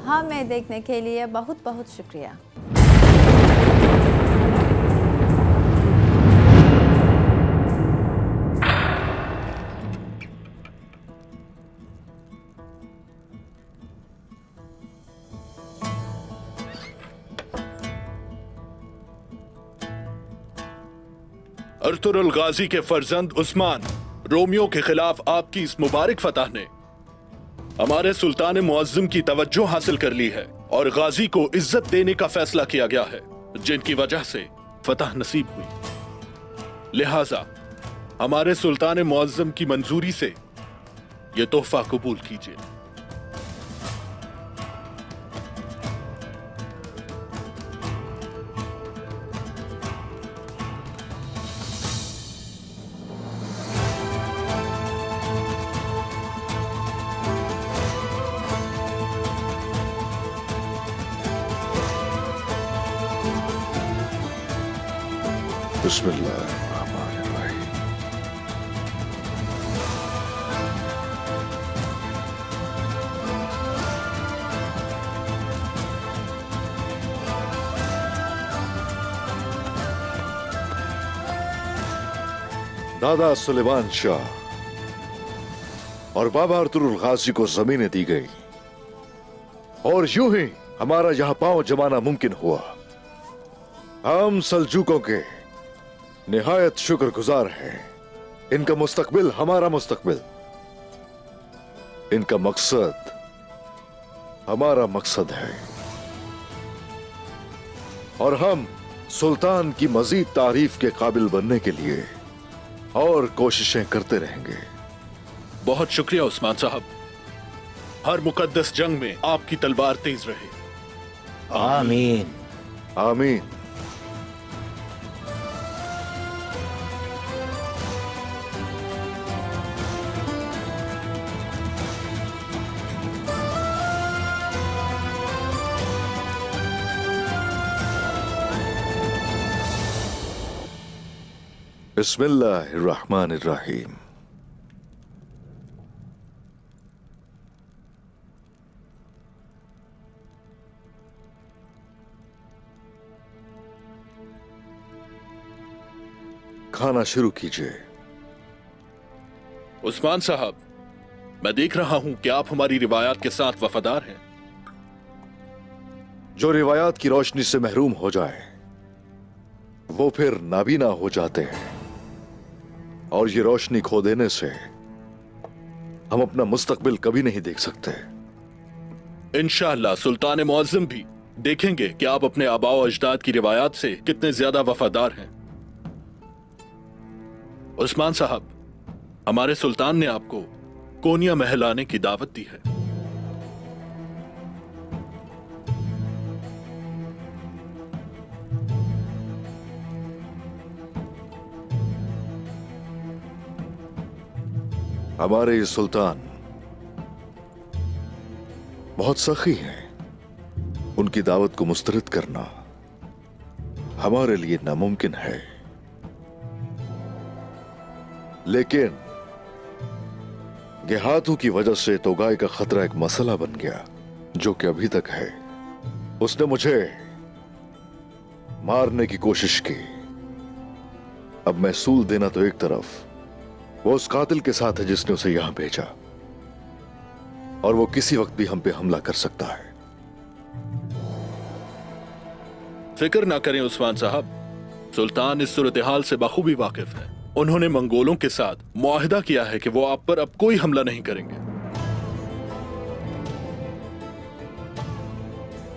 हमें देखने के लिए बहुत बहुत शुक्रिया। अर्तुगरुल गाजी के फर्जंद उस्मान रोमियो के खिलाफ आपकी इस मुबारक फतह ने हमारे सुल्तान मुअज्जम की तवज्जो हासिल कर ली है और गाजी को इज्जत देने का फैसला किया गया है, जिनकी वजह से फतह नसीब हुई। लिहाजा हमारे सुल्तान मुअज्जम की मंजूरी से यह तोहफा कबूल कीजिए। बिस्मिल्लाहिर्रहमानिर्रहीम। दादा सुलेमान शाह और बाबा अर्तुगरुल गाजी को जमीनें दी गई और यूं ही हमारा यहां पांव जमाना मुमकिन हुआ। हम सल्जूकों के निहायत शुक्रगुजार हैं। इनका मुस्तकबिल हमारा मुस्तकबिल, इनका मकसद हमारा मकसद है और हम सुल्तान की मजीद तारीफ के काबिल बनने के लिए और कोशिशें करते रहेंगे। बहुत शुक्रिया उस्मान साहब। हर मुकद्दस जंग में आपकी तलवार तेज रहे। आमीन आमीन। बिस्मिल्लाहिर्रहमानिर्रहीम। खाना शुरू कीजिए। उस्मान साहब, मैं देख रहा हूं कि आप हमारी रिवायात के साथ वफादार हैं। जो रिवायात की रोशनी से महरूम हो जाए वो फिर नाबीना हो जाते हैं और ये रोशनी खो देने से हम अपना मुस्तकबिल कभी नहीं देख सकते। इंशाअल्लाह सुल्तान मुअज्जम भी देखेंगे कि आप अपने आबाओ अजदाद की रिवायात से कितने ज्यादा वफादार हैं। उस्मान साहब, हमारे सुल्तान ने आपको कोनिया महल आने की दावत दी है। हमारे ये सुल्तान बहुत सखी हैं। उनकी दावत को मुस्तरद करना हमारे लिए नामुमकिन है, लेकिन गेहातों की वजह से तोगाई का खतरा एक मसला बन गया जो कि अभी तक है। उसने मुझे मारने की कोशिश की। अब महसूल देना तो एक तरफ, वो उस कातिल के साथ है जिसने उसे यहां भेजा और वो किसी वक्त भी हम पे हमला कर सकता है। फिक्र ना करें उस्मान साहब, सुल्तान इस सूरत हाल से बखूबी वाकिफ है। उन्होंने मंगोलों के साथ मुआहिदा किया है कि वो आप पर अब कोई हमला नहीं करेंगे।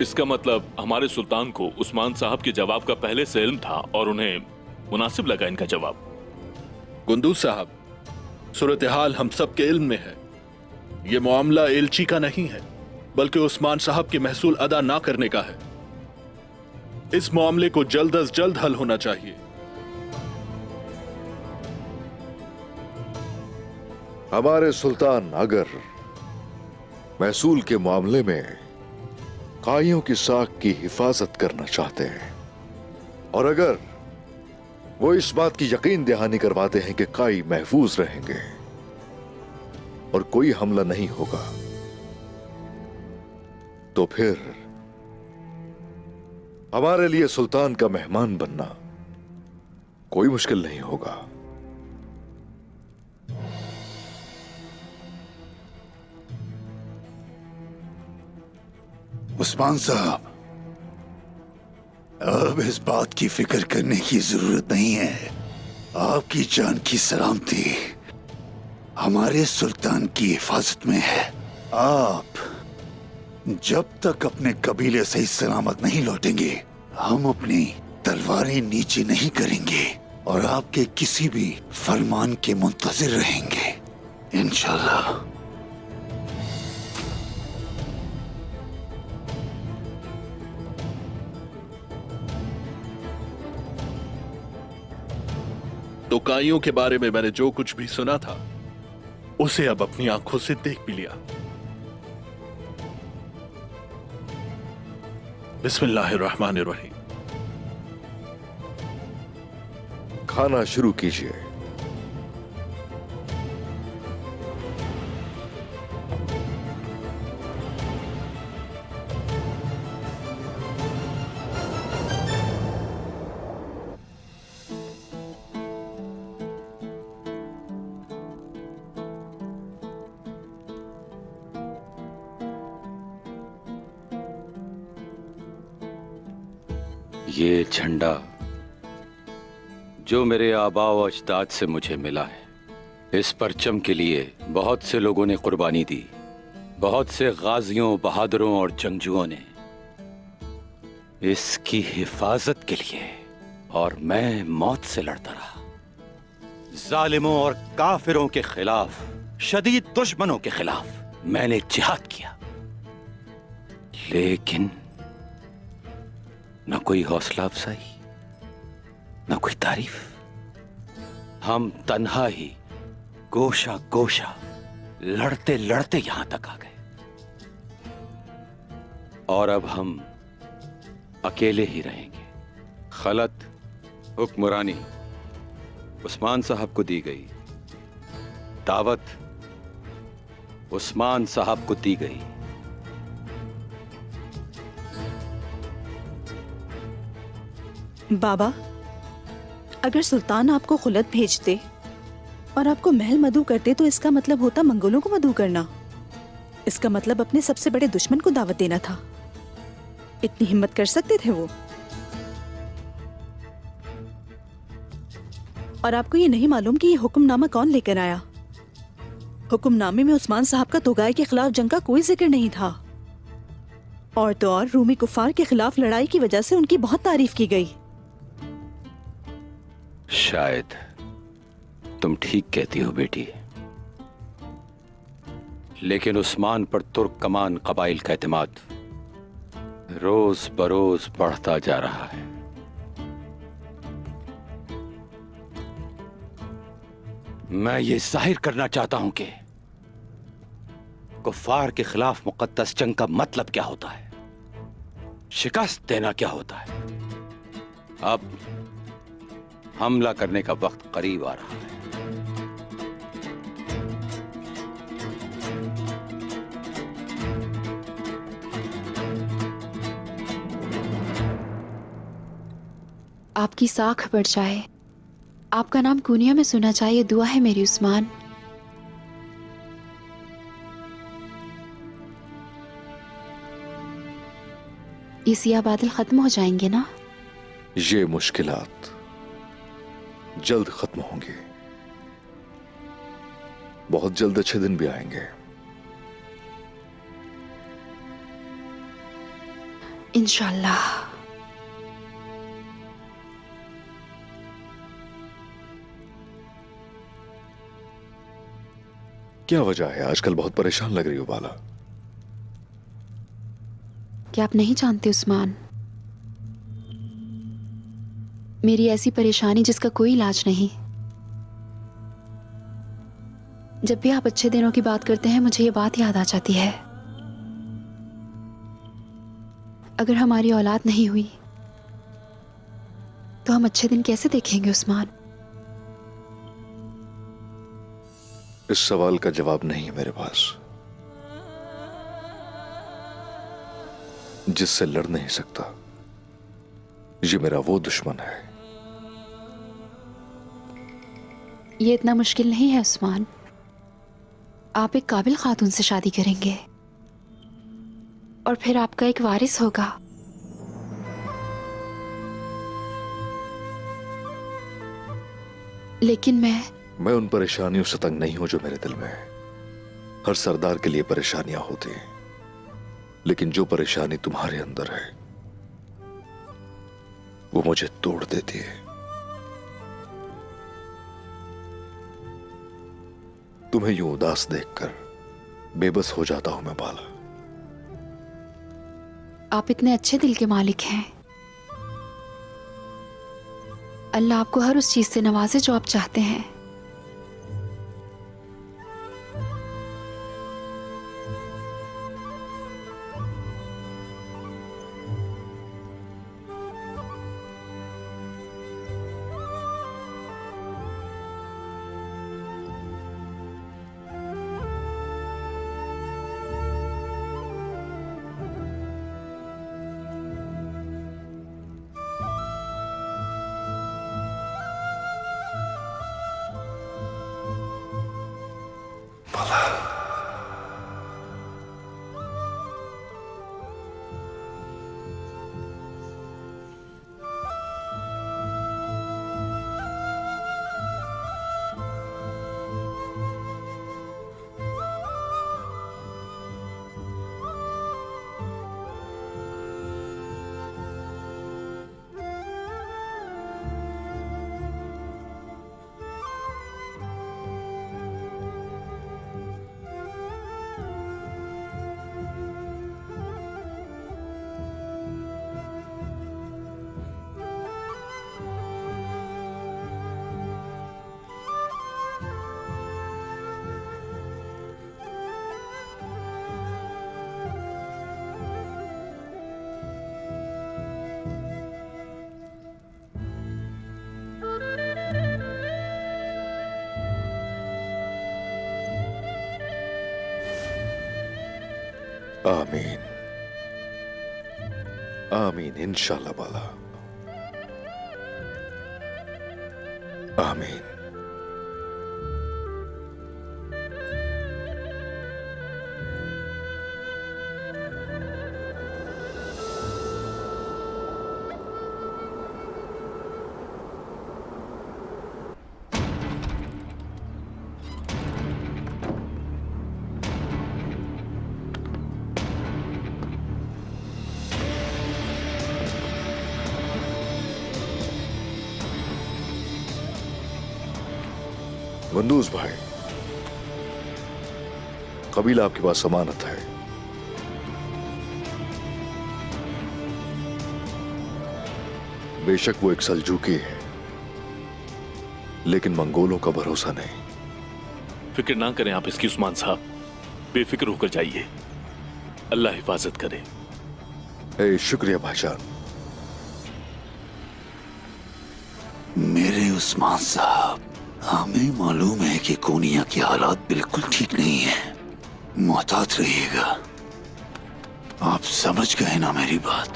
इसका मतलब हमारे सुल्तान को उस्मान साहब के जवाब का पहले से इल्म था और उन्हें मुनासिब लगा इनका जवाब। गुंदूज साहब, सूरत हाल हम सब के इल्म में है। यह मामला एलची का नहीं है, बल्कि उस्मान साहब के महसूल अदा ना करने का है। इस मामले को जल्द अज जल्द हल होना चाहिए। हमारे सुल्तान अगर महसूल के मामले में काइयों की साख की हिफाजत करना चाहते हैं और अगर वो इस बात की यकीन दहानी करवाते हैं कि काई महफूज रहेंगे और कोई हमला नहीं होगा, तो फिर हमारे लिए सुल्तान का मेहमान बनना कोई मुश्किल नहीं होगा। उस्मान साहब, अब इस बात की फिक्र करने की जरूरत नहीं है। आपकी जान की सलामती हमारे सुल्तान की हिफाजत में है। आप जब तक अपने कबीले सही सलामत नहीं लौटेंगे, हम अपनी तलवारें नीचे नहीं करेंगे और आपके किसी भी फरमान के मुंतजिर रहेंगे, इंशाल्लाह। तोकाइयों के बारे में मैंने जो कुछ भी सुना था उसे अब अपनी आंखों से देख भी लिया। बिस्मिल्लाहिर्रहमानिर्रहीम। खाना शुरू कीजिए। ये झंडा जो मेरे आबाओ अजदाद से मुझे मिला है, इस परचम के लिए बहुत से लोगों ने कुर्बानी दी। बहुत से गाजियों, बहादुरों और जंगजुओं ने इसकी हिफाजत के लिए, और मैं मौत से लड़ता रहा। जालिमों और काफिरों के खिलाफ, शदीद दुश्मनों के खिलाफ मैंने जिहाद किया, लेकिन न कोई हौसला अफजाई, न कोई तारीफ। हम तन्हा ही गोशा गोशा लड़ते लड़ते यहां तक आ गए, और अब हम अकेले ही रहेंगे। खलत हुक्मरानी उस्मान साहब को दी गई, दावत उस्मान साहब को दी गई। बाबा, अगर सुल्तान आपको खुलत भेजते और आपको महल मधु करते तो इसका मतलब होता मंगोलों को मधु करना। इसका मतलब अपने सबसे बड़े दुश्मन को दावत देना था। इतनी हिम्मत कर सकते थे वो? और आपको ये नहीं मालूम कि ये हुक्मनामा कौन लेकर आया? हुक्मनामे में उस्मान साहब का तोगाई के खिलाफ जंग का कोई जिक्र नहीं था, और तो और रूमी कुफार के खिलाफ लड़ाई की वजह से उनकी बहुत तारीफ की गई। शायद तुम ठीक कहती हो बेटी, लेकिन उस्मान पर तुर्क कमान कबाइल का एतमाद रोज बरोज बढ़ता जा रहा है। मैं ये जाहिर करना चाहता हूं कि कुफार के खिलाफ मुकद्दस जंग का मतलब क्या होता है, शिकस्त देना क्या होता है। अब हमला करने का वक्त करीब आ रहा है। आपकी साख बढ़ जाए, आपका नाम कुनिया में सुना जाए, ये दुआ है मेरी उस्मान। ये सियाह बादल खत्म हो जाएंगे ना? ये मुश्किलात जल्द खत्म होंगी। बहुत जल्द अच्छे दिन भी आएंगे। इंशाल्लाह। क्या वजह है? आजकल बहुत परेशान लग रही हो बाला। क्या आप नहीं जानते उस्मान, मेरी ऐसी परेशानी जिसका कोई इलाज नहीं। जब भी आप अच्छे दिनों की बात करते हैं, मुझे ये बात याद आ जाती है। अगर हमारी औलाद नहीं हुई तो हम अच्छे दिन कैसे देखेंगे उस्मान? इस सवाल का जवाब नहीं है मेरे पास। जिससे लड़ नहीं सकता। ये मेरा वो दुश्मन है। ये इतना मुश्किल नहीं है उस्मान। आप एक काबिल खातून से शादी करेंगे और फिर आपका एक वारिस होगा। लेकिन मैं उन परेशानियों से तंग नहीं हूं जो मेरे दिल में है। हर सरदार के लिए परेशानियां होती हैं, लेकिन जो परेशानी तुम्हारे अंदर है वो मुझे तोड़ देती है। तुम्हें यूं उदास देखकर बेबस हो जाता हूं मैं बाला। आप इतने अच्छे दिल के मालिक हैं। अल्लाह आपको हर उस चीज से नवाजे जो आप चाहते हैं। आमीन आमीन इंशाल्लाह बाला। आमीन। बंदूस भाई, कबीला आपके पास अमानत है। बेशक वो एक सल्जूकी है, लेकिन मंगोलों का भरोसा नहीं। फिक्र ना करें आप इसकी उस्मान साहब, बेफिक्र होकर जाइए। अल्लाह हिफाजत करे। शुक्रिया भाईजान। मेरे उस्मान साहब, हमें मालूम है कि कोनिया के हालात बिल्कुल ठीक नहीं है। मोहतात रहिएगा। आप समझ गए ना मेरी बात?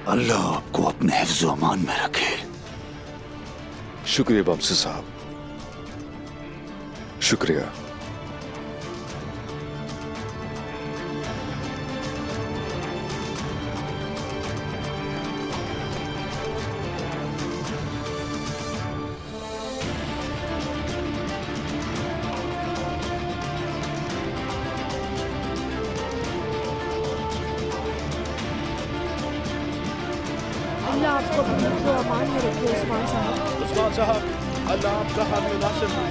अल्लाह आपको अपने हिफ्ज़ व अमान में रखे। शुक्रिया बमसी साहब, शुक्रिया। उस्मान साहब, अल्लाह आपका हामी नासिर हो।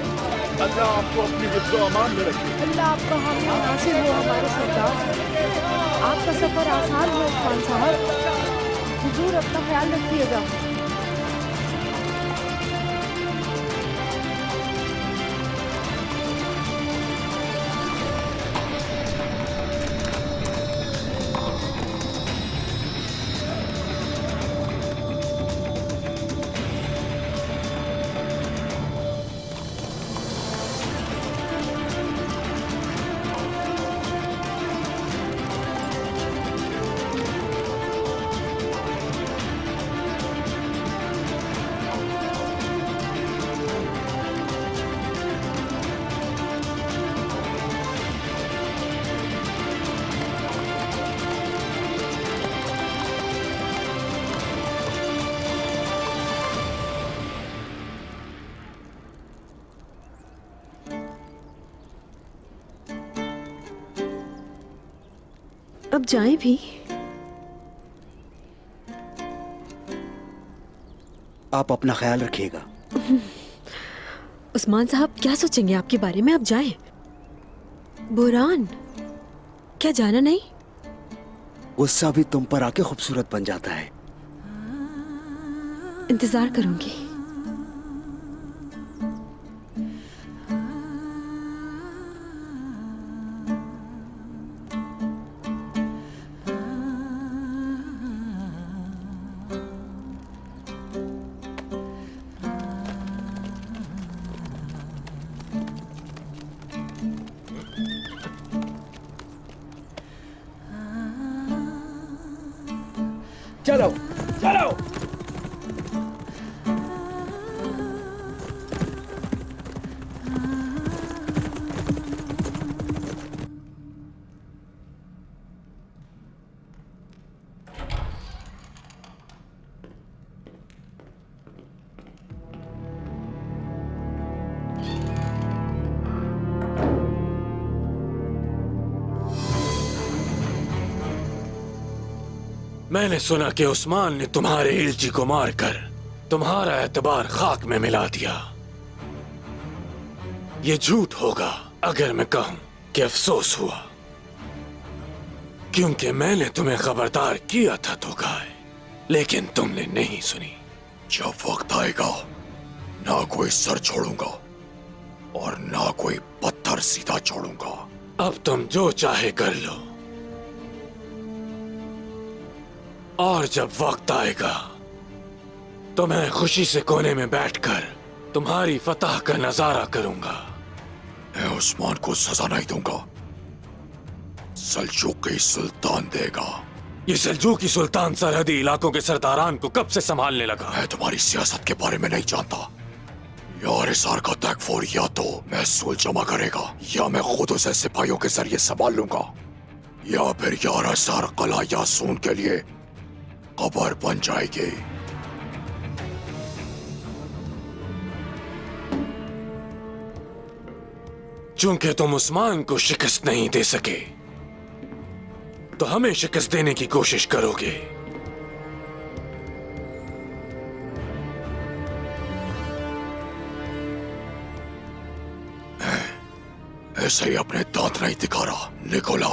अल्लाह आपको अपनी हिफ्ज़ व अमान में रखे। अल्लाह आपका हामी नासिर हो हमारे सरदार। आपका सफर आसान हो उस्मान साहब। हुजूर अपना ख्याल रखिएगा। अब जाएं भी। आप अपना ख्याल रखिएगा। उस्मान साहब क्या सोचेंगे आपके बारे में? आप जाएं। बुरहान, क्या जाना नहीं? गुस्सा भी तुम पर आके खूबसूरत बन जाता है। इंतजार करूंगी। चलो चलो। मैंने सुना कि उस्मान ने तुम्हारे इल्ची को मारकर तुम्हारा एतबार खाक में मिला दिया। ये झूठ होगा अगर मैं कहूं कि अफसोस हुआ, क्योंकि मैंने तुम्हें खबरदार किया था तो गाय, लेकिन तुमने नहीं सुनी। जब वक्त आएगा ना कोई सर छोड़ूंगा और ना कोई पत्थर सीधा छोड़ूंगा। अब तुम जो चाहे कर लो, और जब वक्त आएगा तो मैं खुशी से कोने में बैठकर तुम्हारी फतह का नजारा करूंगा। मैं उस्मान को सजा नहीं दूंगा, सल्जूकी सुल्तान देगा। ये सल्जूकी सुल्तान सरहदी इलाकों के सरदारान को कब से संभालने लगा? मैं तुम्हारी सियासत के बारे में नहीं जानता। यार इसार का तकफूर या तो महसूल जमा करेगा या मैं खुद उसे सिपाहियों के जरिए संभाल लूंगा, या फिर यार इसार कला यासून के लिए कब्र बन जाएगी। चूंकि तुम उस्मान को शिकस्त नहीं दे सके तो हमें शिकस्त देने की कोशिश करोगे। ऐसे ही अपने दांत नहीं दिखा रहा निकोला।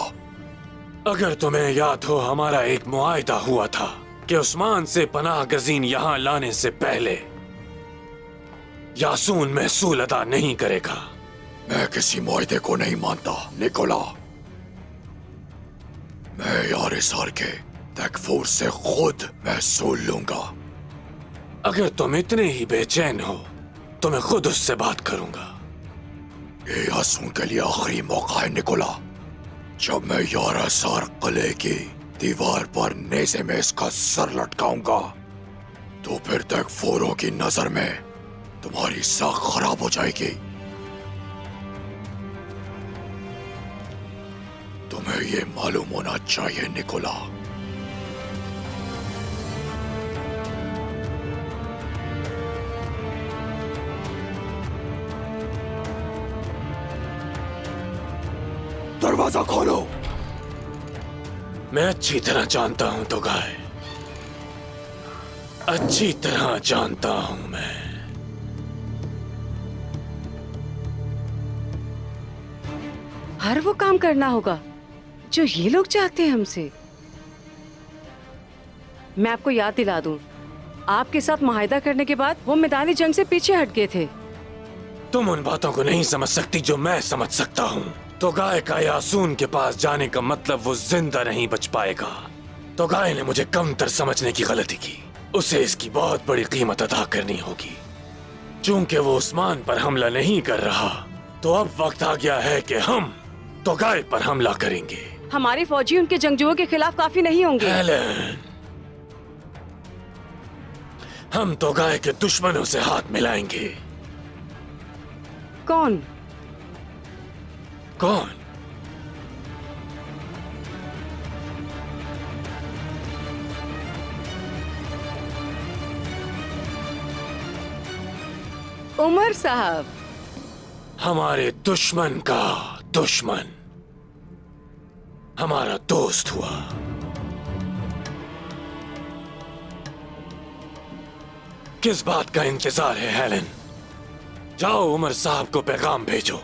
अगर तुम्हें याद हो, हमारा एक मुआहिदा हुआ था कि उस्मान से पनाह गजीन यहां लाने से पहले यासून महसूल अदा नहीं करेगा। मैं किसी मुआहिदे को नहीं मानता निकोला। मैं यार इसार के तकफूर से खुद महसूल लूंगा। अगर तुम इतने ही बेचैन हो तो मैं खुद उससे बात करूंगा। ये यासून के लिए आखिरी मौका है निकोला। जब मैं यार इसार किले की दीवार पर नेज़े में इसका सर लटकाऊंगा तो फिर तकफूरों की नजर में तुम्हारी साख खराब हो जाएगी। तुम्हें ये मालूम होना चाहिए निकोला। दरवाजा खोलो। मैं अच्छी तरह जानता हूं तो गाय, अच्छी तरह जानता हूं मैं। हर वो काम करना होगा जो ये लोग चाहते हैं हमसे। मैं आपको याद दिला दूं, आपके साथ मुआहिदा करने के बाद वो मैदानी जंग से पीछे हट गए थे। तुम उन बातों को नहीं समझ सकती जो मैं समझ सकता हूं। तो गाय का यासून के पास जाने का मतलब वो जिंदा नहीं बच पाएगा। तो गाय ने मुझे कमतर समझने की गलती की। उसे इसकी बहुत बड़ी कीमत अदा करनी होगी। चूंकि वो उस्मान पर हमला नहीं कर रहा तो अब वक्त आ गया है कि हम तो गाय पर हमला करेंगे। हमारे फौजी उनके जंगजुओं के खिलाफ काफी नहीं होंगे। हेलन, हम तो गाय के दुश्मनों से हाथ मिलाएंगे। कौन? कौन? उमर साहब। हमारे दुश्मन का दुश्मन। हमारा दोस्त हुआ। किस बात का इंतजार है हेलेन? जाओ उमर साहब को पैगाम भेजो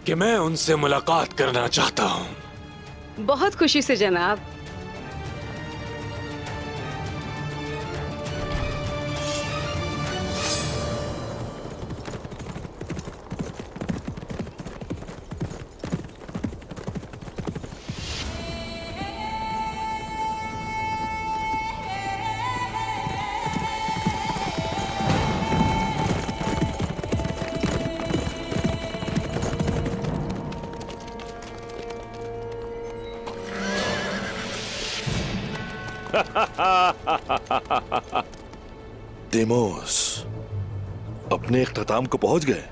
कि मैं उनसे मुलाकात करना चाहता हूं। बहुत खुशी से जनाब। डेमोस अपने इख्तिताम को पहुंच गए।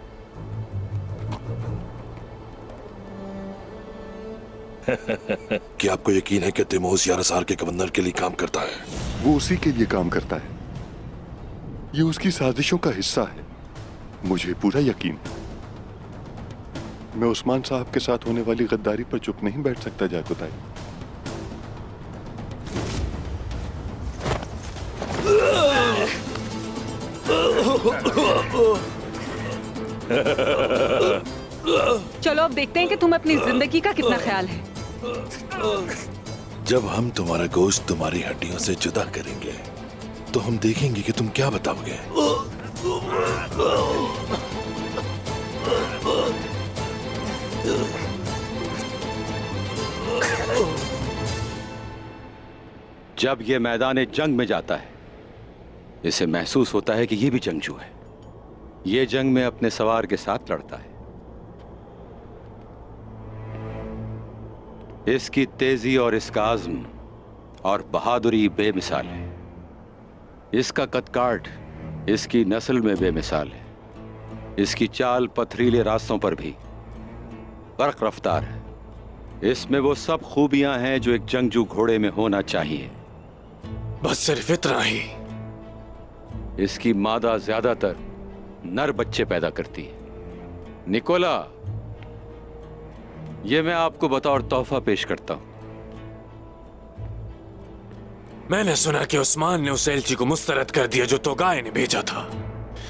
क्या आपको यकीन है कि डेमोस यारसार के गवर्नर के लिए काम करता है? वो उसी के लिए काम करता है। ये उसकी साजिशों का हिस्सा है, मुझे पूरा यकीन। मैं उस्मान साहब के साथ होने वाली गद्दारी पर चुप नहीं बैठ सकता जाकुताई। चलो अब देखते हैं कि तुम्हें अपनी जिंदगी का कितना ख्याल है। जब हम तुम्हारा गोश्त तुम्हारी हड्डियों से जुदा करेंगे तो हम देखेंगे कि तुम क्या बताओगे। जब ये मैदान जंग में जाता है, इसे महसूस होता है कि ये भी जंगजू है। ये जंग में अपने सवार के साथ लड़ता है। इसकी तेजी और इसका आज़्म और बहादुरी बेमिसाल है। इसका कदकाठ इसकी नस्ल में बेमिसाल है। इसकी चाल पथरीले रास्तों पर भी बर्क रफ्तार है। इसमें वो सब खूबियां हैं जो एक जंगजू घोड़े में होना चाहिए। बस सिर्फ इतना ही। इसकी मादा ज्यादातर नर बच्चे पैदा करती है। निकोला, ये मैं आपको बतौर तोहफा पेश करता हूं। मैंने सुना कि उस्मान ने उस एलची को मुस्तरद कर दिया जो तोगाए ने भेजा था।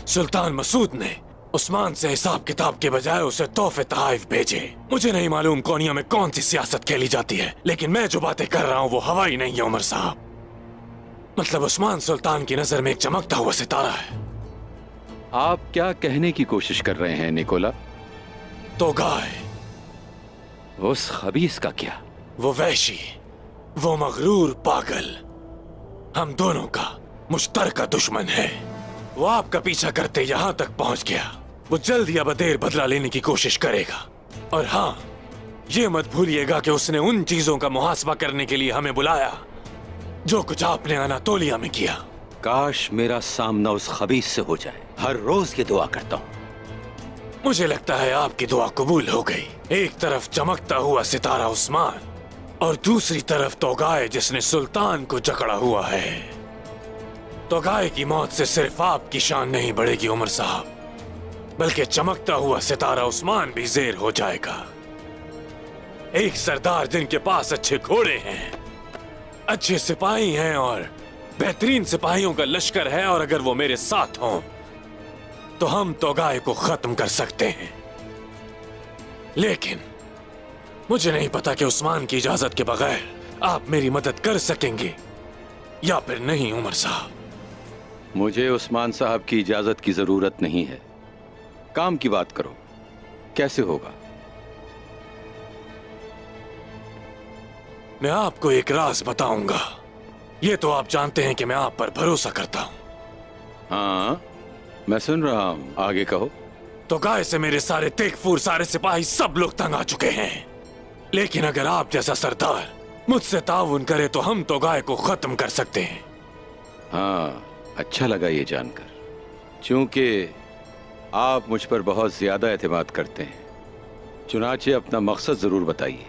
सुल्तान मसूद ने उस्मान से हिसाब किताब के बजाय उसे तोहफे तहाइफ भेजे। मुझे नहीं मालूम कोनिया में कौन सी सियासत खेली जाती है, लेकिन मैं जो बातें कर रहा हूं वो हवाई नहीं है उमर साहब। मतलब उस्मान सुल्तान की नजर में एक चमकता हुआ सितारा है। आप क्या कहने की कोशिश कर रहे हैं निकोला? तोगाए, उस खबीस का क्या? वो वैशी, वो मगरूर पागल हम दोनों का मुश्तरका दुश्मन है। वो आपका पीछा करते यहां तक पहुंच गया। वो जल्द या बदेर बदला लेने की कोशिश करेगा। और हाँ, ये मत भूलिएगा कि उसने उन चीजों का मुहासबा करने के लिए हमें बुलाया जो कुछ आपने अनातोलिया में किया। काश मेरा सामना उस खबीस से हो जाए। हर रोज ये दुआ करता हूं। मुझे लगता है आपकी दुआ कबूल हो गई। एक तरफ चमकता हुआ सितारा उस्मान और दूसरी तरफ तोगाए जिसने सुल्तान को जकड़ा हुआ है। तोगाए की मौत से सिर्फ आपकी शान नहीं बढ़ेगी उमर साहब, बल्कि चमकता हुआ सितारा उस्मान भी जेर हो जाएगा। एक सरदार जिनके पास अच्छे घोड़े हैं, अच्छे सिपाही हैं और बेहतरीन सिपाहियों का लश्कर है, और अगर वो मेरे साथ हों तो हम तोगाए को खत्म कर सकते हैं। लेकिन मुझे नहीं पता कि उस्मान की इजाजत के बगैर आप मेरी मदद कर सकेंगे या फिर नहीं उमर साहब। मुझे उस्मान साहब की इजाजत की जरूरत नहीं है। काम की बात करो, कैसे होगा? मैं आपको एक राज बताऊंगा। ये तो आप जानते हैं कि मैं आप पर भरोसा करता हूं। हाँ, मैं सुन रहा हूं, आगे कहो। तो गाय से मेरे सारे तेगफूर, सारे सिपाही, सब लोग तंग आ चुके हैं। लेकिन अगर आप जैसा सरदार मुझसे ताउन करे तो हम तो गाय को खत्म कर सकते हैं। हाँ, अच्छा लगा ये जानकर, क्योंकि आप मुझ पर बहुत ज्यादा एतमाद करते हैं। चुनाचे अपना मकसद जरूर बताइए।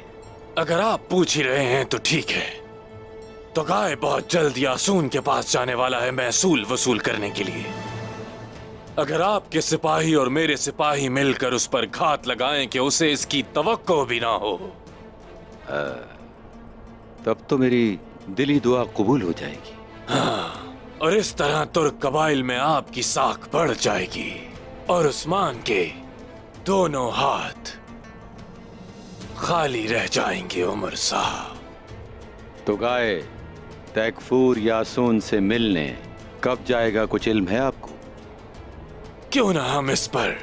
अगर आप पूछ ही रहे हैं तो ठीक है। तो गाय बहुत जल्द यासून के पास जाने वाला है महसूल वसूल करने के लिए। अगर आपके सिपाही और मेरे सिपाही मिलकर उस पर घात लगाएं कि उसे इसकी तवक्को भी ना हो, तब तो मेरी दिली दुआ कबूल हो जाएगी। और इस तरह तुर्क कबाइल में आपकी साख बढ़ जाएगी और उस्मान के दोनों हाथ खाली रह जाएंगे उमर साहब। तो गाय तैकफूर यासून से मिलने कब जाएगा, कुछ इल्म है आपको? क्यों ना हम इस पर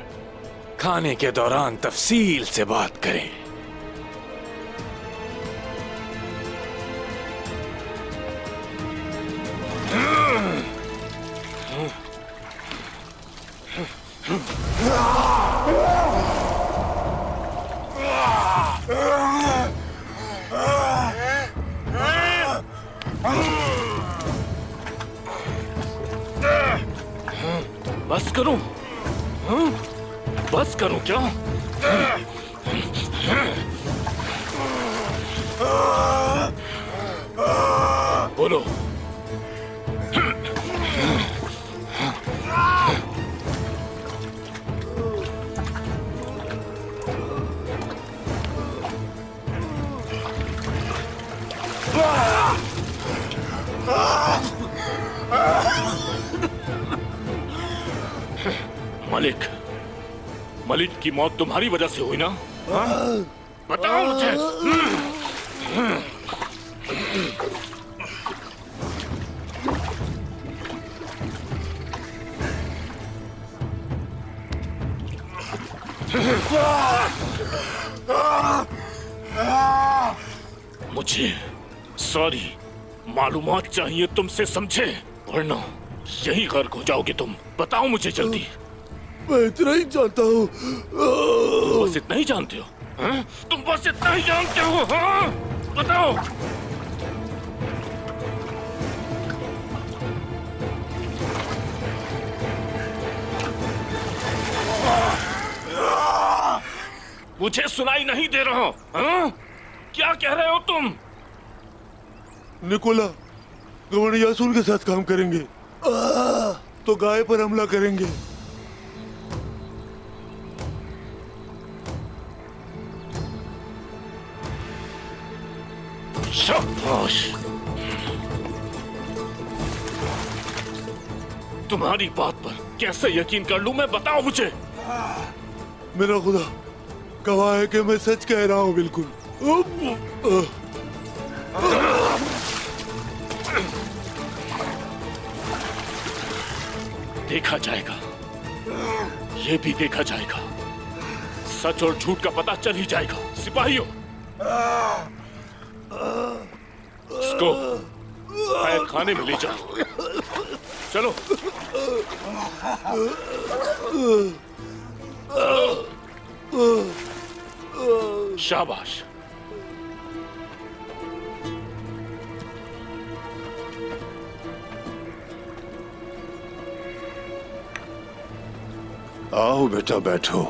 खाने के दौरान तफसील से बात करें। बस करूं? बस करूं क्या? बोलो। मलिक की मौत तुम्हारी वजह से हुई ना? बताओ मुझे। मुझे सारी मालूमात चाहिए तुमसे, समझे? वरना यही गर्क हो जाओगे तुम। बताओ मुझे जल्दी। मैं इतना ही जानता हूँ। बस इतना ही जानते हो? हाँ? तुम बस इतना ही जानते हो? हाँ? बताओ। मुझे सुनाई नहीं दे रहा। हाँ? क्या कह रहे हो तुम? निकोला गवर्नर यासून के साथ काम करेंगे तो गाय पर हमला करेंगे। शाबाश। तुम्हारी बात पर कैसे यकीन कर लूं मैं? बताओ मुझे। मेरा खुदा गवाह है कि मैं सच कह रहा हूं बिल्कुल। देखा जाएगा, ये भी देखा जाएगा। सच और झूठ का पता चल ही जाएगा। सिपाहियों, इसको खाने में ले जाओ। चलो। शाबाश। आओ बेटा, बैठो।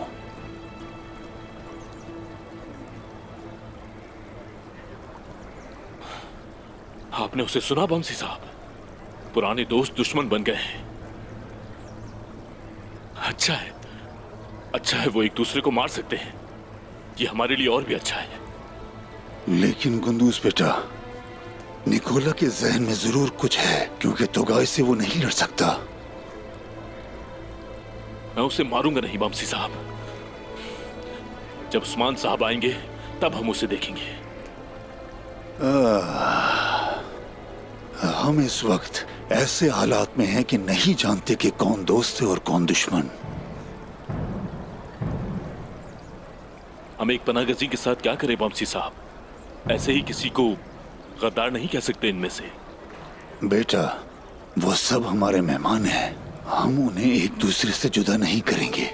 आपने उसे सुना बमसी साहब? पुराने दोस्त दुश्मन बन गए हैं। अच्छा है, अच्छा है वो एक दूसरे को मार सकते हैं। ये हमारे लिए और भी अच्छा है। लेकिन गुंदूस बेटा, निकोला के जहन में जरूर कुछ है, क्योंकि तोगाई से वो नहीं लड़ सकता। मैं उसे मारूंगा नहीं बमसी साहब। जब उस्मान साहब आएंगे तब हम उसे देखेंगे। हम इस वक्त ऐसे हालात में हैं कि नहीं जानते कि कौन दोस्त है और कौन दुश्मन। हम एक पनागजी के साथ क्या करें बमसी साहब? ऐसे ही किसी को गद्दार नहीं कह सकते इनमें से। बेटा, वो सब हमारे मेहमान हैं। हम उन्हें एक दूसरे से जुदा नहीं करेंगे।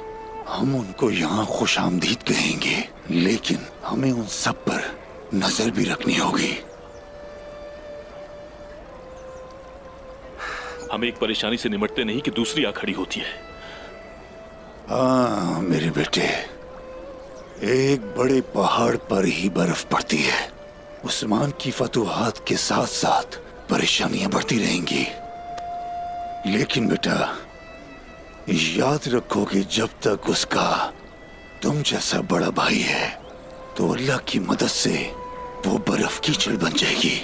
हम उनको यहाँ खुशामदीद कहेंगे, लेकिन हमें उन सब पर नजर भी रखनी होगी। हम एक परेशानी से निमटते नहीं कि दूसरी आ खड़ी होती है। हाँ मेरे बेटे, एक बड़े पहाड़ पर ही बर्फ पड़ती है। उस्मान की फतूहात के साथ साथ परेशानियां बढ़ती रहेंगी। लेकिन बेटा, याद रखो कि जब तक उसका तुम जैसा बड़ा भाई है, तो अल्लाह की मदद से वो बर्फ की चिड़ बन जाएगी।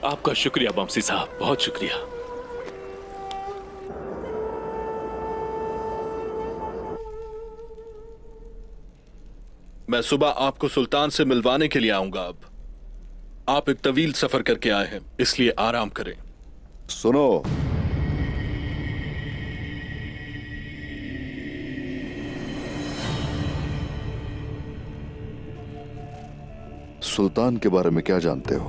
आपका शुक्रिया बमसी साहब, बहुत शुक्रिया। मैं सुबह आपको सुल्तान से मिलवाने के लिए आऊंगा। अब आप एक तवील सफर करके आए हैं, इसलिए आराम करें। सुनो, सुल्तान के बारे में क्या जानते हो?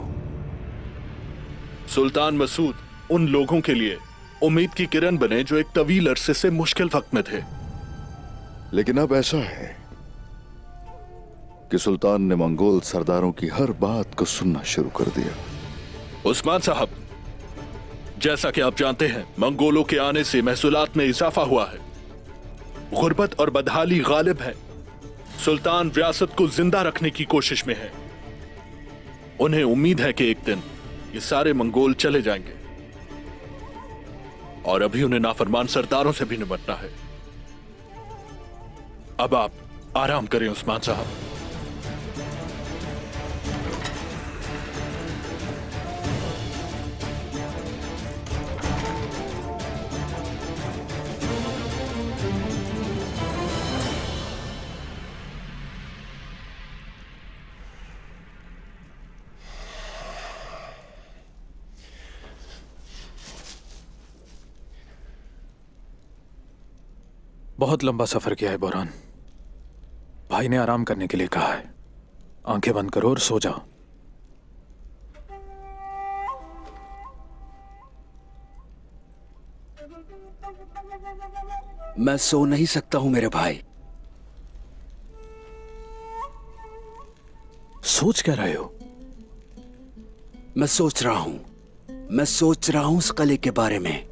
सुल्तान मसूद उन लोगों के लिए उम्मीद की किरण बने जो एक तवील अरसे से मुश्किल वक्त में थे। लेकिन अब ऐसा है कि सुल्तान ने मंगोल सरदारों की हर बात को सुनना शुरू कर दिया। उस्मान साहब, जैसा कि आप जानते हैं, मंगोलों के आने से महसूलात में इजाफा हुआ है। गुर्बत और बदहाली गालिब है। सुल्तान रियासत को जिंदा रखने की कोशिश में है। उन्हें उम्मीद है कि एक दिन ये सारे मंगोल चले जाएंगे और अभी उन्हें नाफरमान सरदारों से भी निपटना है। अब आप आराम करें उस्मान साहब। बहुत लंबा सफर किया है बोरान। भाई ने आराम करने के लिए कहा है। आंखें बंद करो और सो जाओ। मैं सो नहीं सकता हूं मेरे भाई। सोच क्या रहे हो? मैं सोच रहा हूं उस किले के बारे में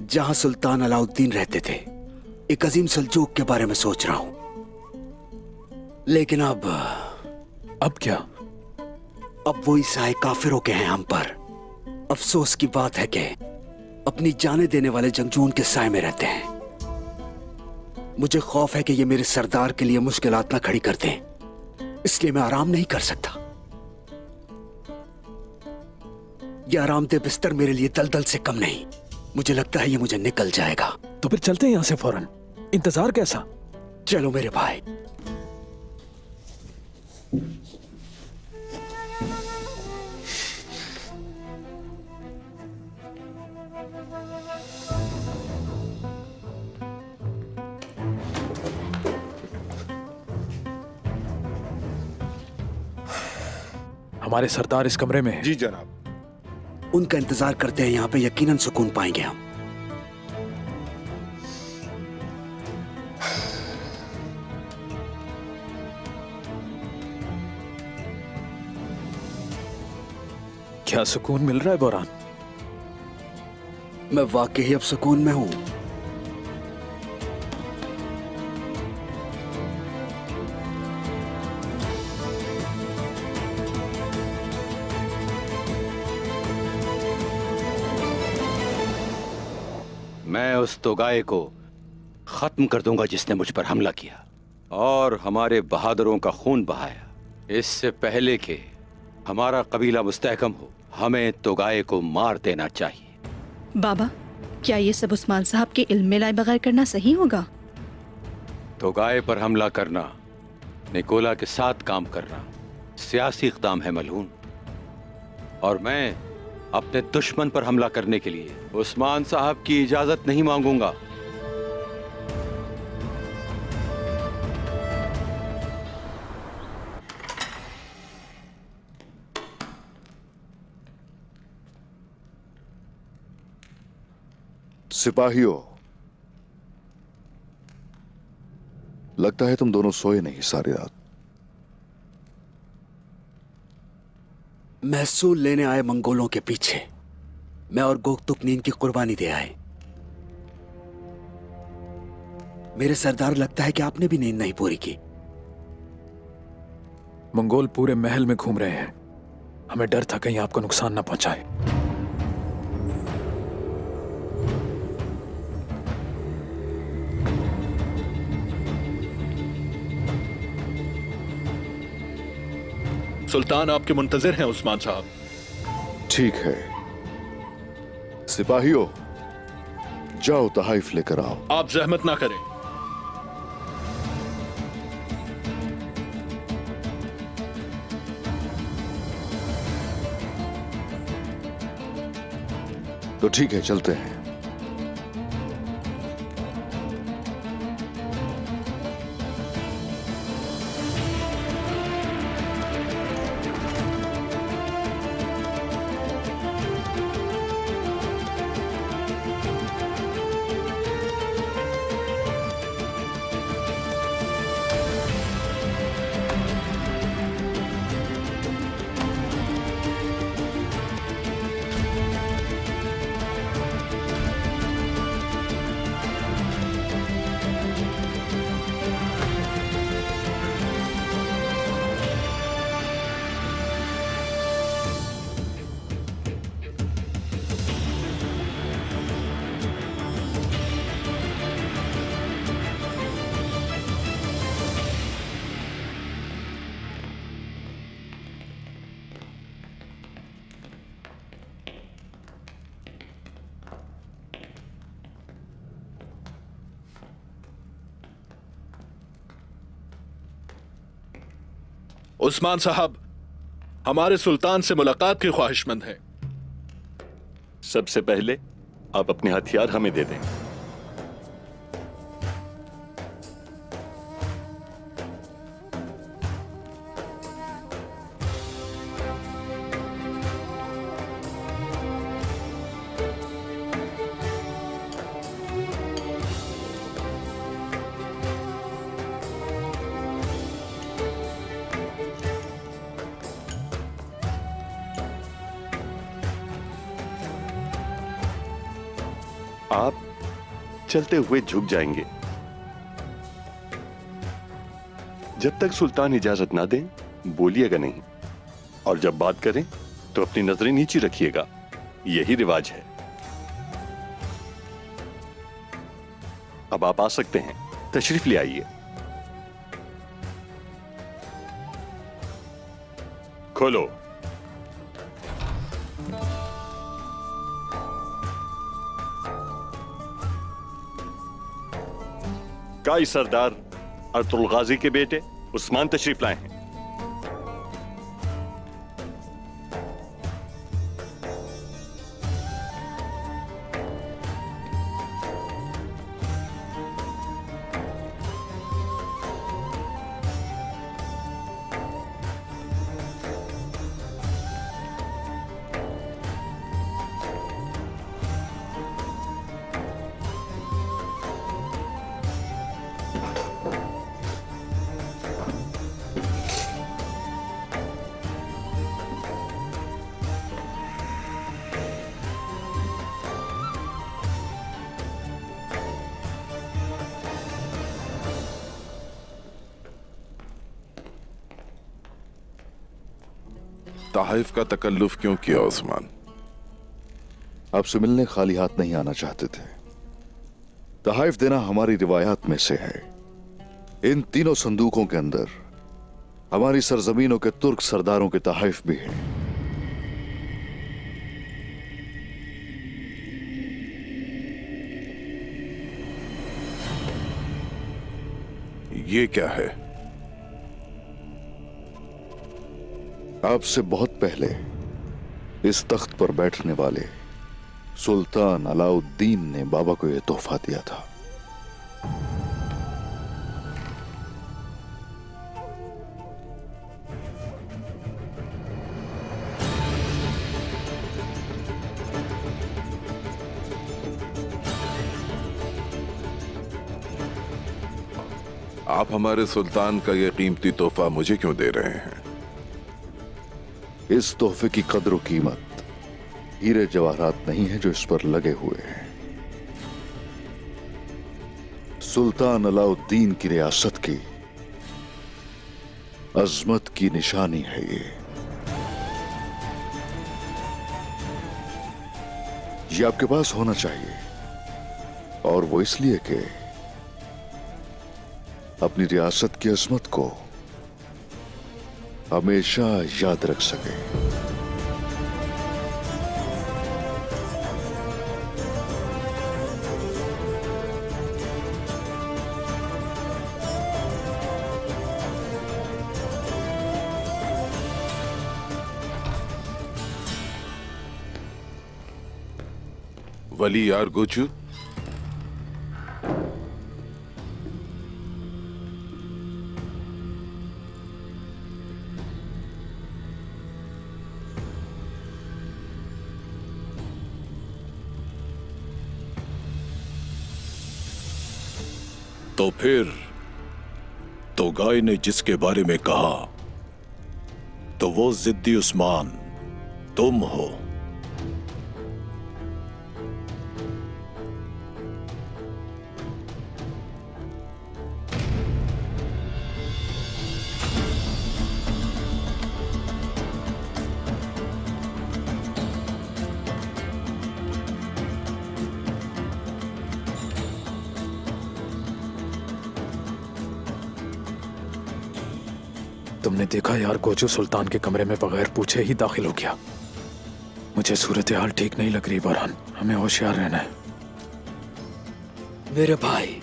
जहां सुल्तान अलाउद्दीन रहते थे। एक अजीम सल्जूक के बारे में सोच रहा हूं। लेकिन अब क्या? अब वो ईसाई काफिरों के हैं हम पर। अफसोस की बात है कि अपनी जाने देने वाले जंगजू उनके साए में रहते हैं। मुझे खौफ है कि ये मेरे सरदार के लिए मुश्किलात ना खड़ी कर दें, इसलिए मैं आराम नहीं कर सकता। यह आरामदेह बिस्तर मेरे लिए दलदल से कम नहीं। मुझे लगता है ये मुझे निकल जाएगा। तो फिर चलते हैं यहां से फौरन। इंतजार कैसा? चलो मेरे भाई। हमारे सरदार इस कमरे में हैं। जी जनाब। उनका इंतजार करते हैं। यहां पे यकीनन सुकून पाएंगे हम। क्या सुकून मिल रहा है बोरान? मैं वाकई अब सुकून में हूं। मैं उस तोगाए को खत्म कर दूंगा जिसने मुझ पर हमला किया और हमारे बहादुरों का खून बहाया। इससे पहले कि हमारा कबीला मुस्तहकम हो, हमें तोगाए को मार देना चाहिए। बाबा, क्या ये सब उस्मान साहब के इल्म में लाए बगैर करना सही होगा? तोगाए पर हमला करना, निकोला के साथ काम करना सियासी इक़दाम है मलून। और मैं अपने दुश्मन पर हमला करने के लिए उस्मान साहब की इजाजत नहीं मांगूंगा। सिपाहियों, लगता है तुम दोनों सोए नहीं सारी रात। महसूल लेने आए मंगोलों के पीछे मैं और गोकतुक नींद की कुर्बानी दे आए। मेरे सरदार, लगता है कि आपने भी नींद नहीं पूरी की। मंगोल पूरे महल में घूम रहे हैं। हमें डर था कहीं आपको नुकसान ना पहुंचाए। सुल्तान आपके मुंतजिर हैं उस्मान साहब। ठीक है, सिपाहियों जाओ तहाइफ लेकर आओ। आप जहमत ना करें। तो ठीक है, चलते हैं। उस्मान साहब हमारे सुल्तान से मुलाकात की ख्वाहिशमंद हैं। सबसे पहले आप अपने हथियार हमें दे दें। आप चलते हुए झुक जाएंगे। जब तक सुल्तान इजाजत ना दें बोलिएगा नहीं, और जब बात करें तो अपनी नजरें नीचे रखिएगा। यही रिवाज है। अब आप आ सकते हैं, तशरीफ ले आइए। खोलो। काई सरदार अर्तुल गाजी के बेटे उस्मान तशरीफ लाए हैं। ताइफ का तकल्लुफ क्यों किया उस्मान? आपसे मिलने खाली हाथ नहीं आना चाहते थे। तहाइफ देना हमारी रिवायात में से है। इन तीनों संदूकों के अंदर हमारी सरजमीनों के तुर्क सरदारों के तहाइफ भी हैं। ये क्या है? आपसे बहुत पहले इस तख्त पर बैठने वाले सुल्तान अलाउद्दीन ने बाबा को यह तोहफा दिया था। आप हमारे सुल्तान का यह कीमती तोहफा मुझे क्यों दे रहे हैं? इस तोहफे की कद्र और कीमत हीरे जवाहरात नहीं है जो इस पर लगे हुए हैं। सुल्तान अलाउद्दीन की रियासत की अजमत की निशानी है ये आपके पास होना चाहिए, और वो इसलिए कि अपनी रियासत की अजमत को हमेशा याद रख सके। वली यार गोचू, तो फिर तो गाय ने जिसके बारे में कहा तो वो जिद्दी उस्मान तुम हो। तुमने देखा यार, गोजू सुल्तान के कमरे में बगैर पूछे ही दाखिल हो गया। मुझे सूरत हाल ठीक नहीं लग रही बरहान, हमें होशियार रहना है। मेरे भाई,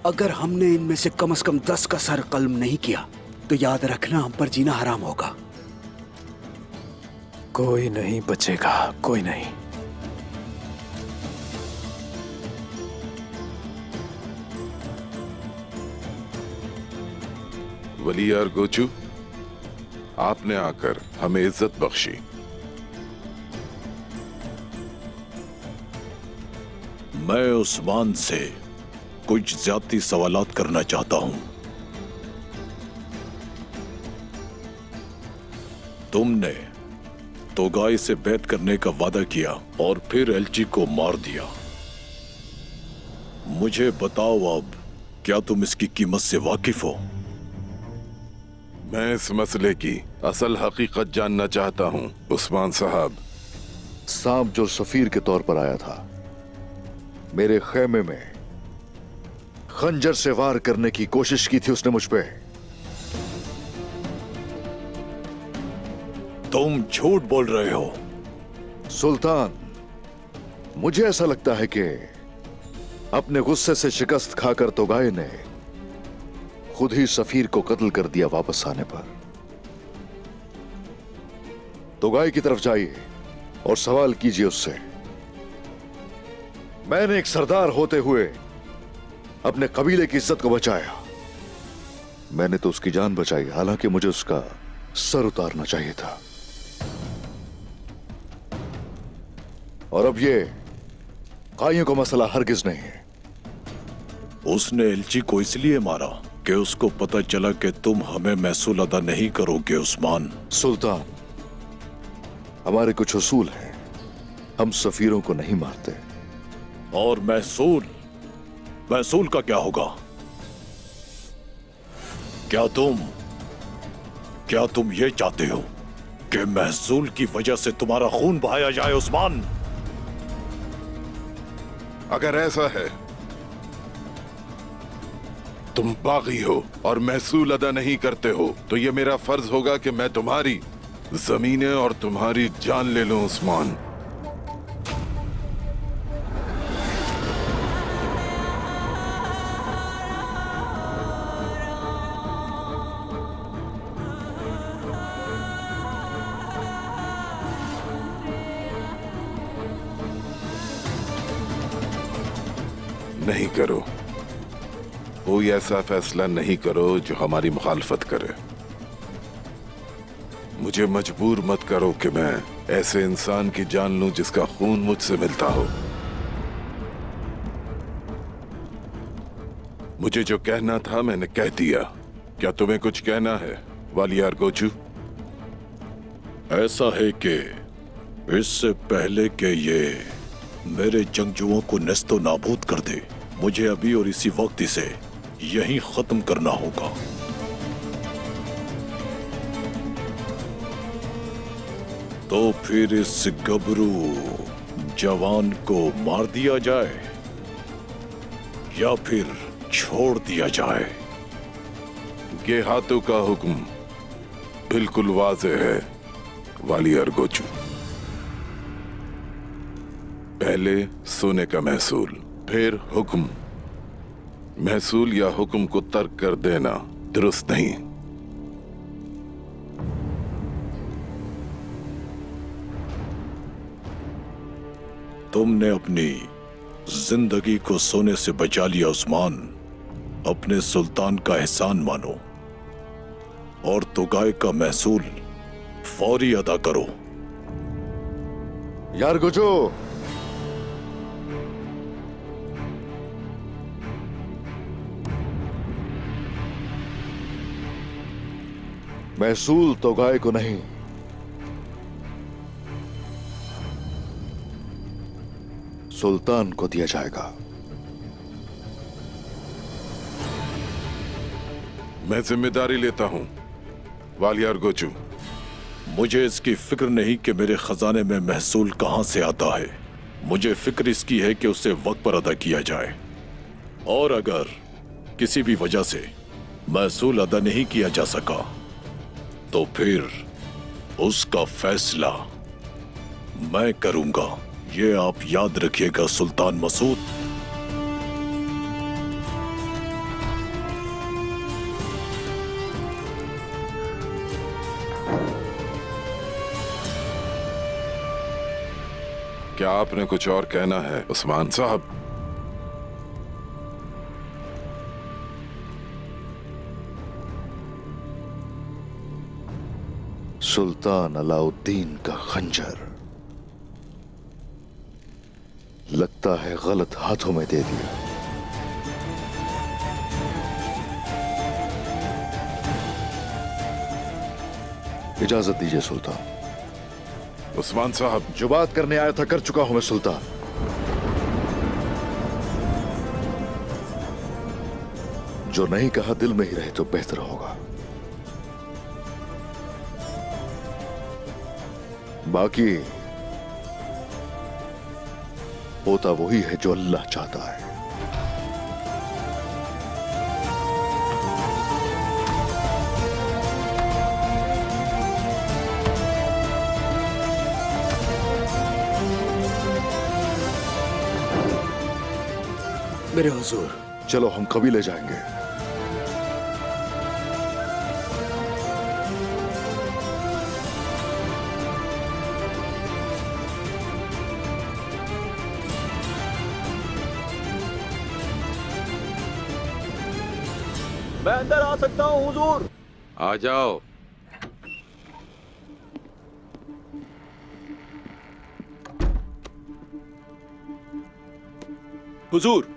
अगर हमने इनमें से कम 10 का सर कल्म नहीं किया तो याद रखना हम पर जीना हराम होगा। कोई नहीं बचेगा, कोई नहीं। वली यार गोचू, आपने आकर हमें इज्जत बख्शी। मैं उस्मान से कुछ ज्यादती सवालात करना चाहता हूं। तुमने तोगाई से बैत करने का वादा किया और फिर एलची को मार दिया। मुझे बताओ अब, क्या तुम इसकी कीमत से वाकिफ हो? मैं इस मसले की असल हकीकत जानना चाहता हूं उस्मान साहब। सांप जो सफीर के तौर पर आया था, मेरे खेमे में खंजर से वार करने की कोशिश की थी उसने मुझ पे। तुम झूठ बोल रहे हो सुल्तान। मुझे ऐसा लगता है कि अपने गुस्से से शिकस्त खाकर तोगाई ने खुद ही सफीर को कत्ल कर दिया। वापस आने पर तोगाई की तरफ जाइए और सवाल कीजिए उससे। मैंने एक सरदार होते हुए अपने कबीले की इज्जत को बचाया। मैंने तो उसकी जान बचाई, हालांकि मुझे उसका सर उतारना चाहिए था। और अब ये काइयों का मसला हरगिज नहीं है। उसने एलची को इसलिए मारा कि उसको पता चला कि तुम हमें महसूल अदा नहीं करोगे उस्मान। सुल्तान, हमारे कुछ उसूल हैं, हम सफीरों को नहीं मारते। और महसूल का क्या होगा? क्या तुम ये चाहते हो कि महसूल की वजह से तुम्हारा खून बहाया जाए उस्मान? अगर ऐसा है, तुम बागी हो और महसूल अदा नहीं करते हो, तो यह मेरा फर्ज होगा कि मैं तुम्हारी जमीनें और तुम्हारी जान ले लूं उस्मान। नहीं करो, कोई ऐसा फैसला नहीं करो जो हमारी मुखालफत करे। मुझे मजबूर मत करो कि मैं ऐसे इंसान की जान लूं जिसका खून मुझसे मिलता हो। मुझे जो कहना था मैंने कह दिया। क्या तुम्हें कुछ कहना है वालियार गोचू? ऐसा है कि इससे पहले कि ये मेरे जंगजुओं को नस्तो नाबूद कर दे, मुझे अभी और इसी वक्त इसे यहीं खत्म करना होगा। तो फिर इस गबरू जवान को मार दिया जाए या फिर छोड़ दिया जाए? ये हाथों का हुक्म बिल्कुल वाज़ेह है वाली अर्गोचू। पहले सोने का महसूल, फिर हुक्म। महसूल या हुक्म को तर्क कर देना दुरुस्त नहीं। तुमने अपनी जिंदगी को सोने से बचा लिया उस्मान। अपने सुल्तान का एहसान मानो और तुगाए का महसूल फौरी अदा करो। यार गुजो, महसूल तुगाए को नहीं, सुल्तान को दिया जाएगा। मैं जिम्मेदारी लेता हूं वाली अर्गोचू। मुझे इसकी फिक्र नहीं कि मेरे खजाने में महसूल कहां से आता है। मुझे फिक्र इसकी है कि उसे वक्त पर अदा किया जाए, और अगर किसी भी वजह से महसूल अदा नहीं किया जा सका तो फिर उसका फैसला मैं करूंगा। ये आप याद रखिएगा सुल्तान मसूद। क्या आपने कुछ और कहना है उस्मान साहब? सुल्तान अलाउद्दीन का खंजर लगता है गलत हाथों में दे दिया। इजाजत दीजिए सुल्तान। उस्मान साहब, जो बात करने आया था कर चुका हूं मैं सुल्तान। जो नहीं कहा दिल में ही रहे तो बेहतर होगा। बाकी होता वही है जो अल्लाह चाहता है। मेरे हुजूर, चलो हम कबीले जाएंगे। मैं अंदर आ सकता हूं हुजूर? आ जाओ। हुजूर,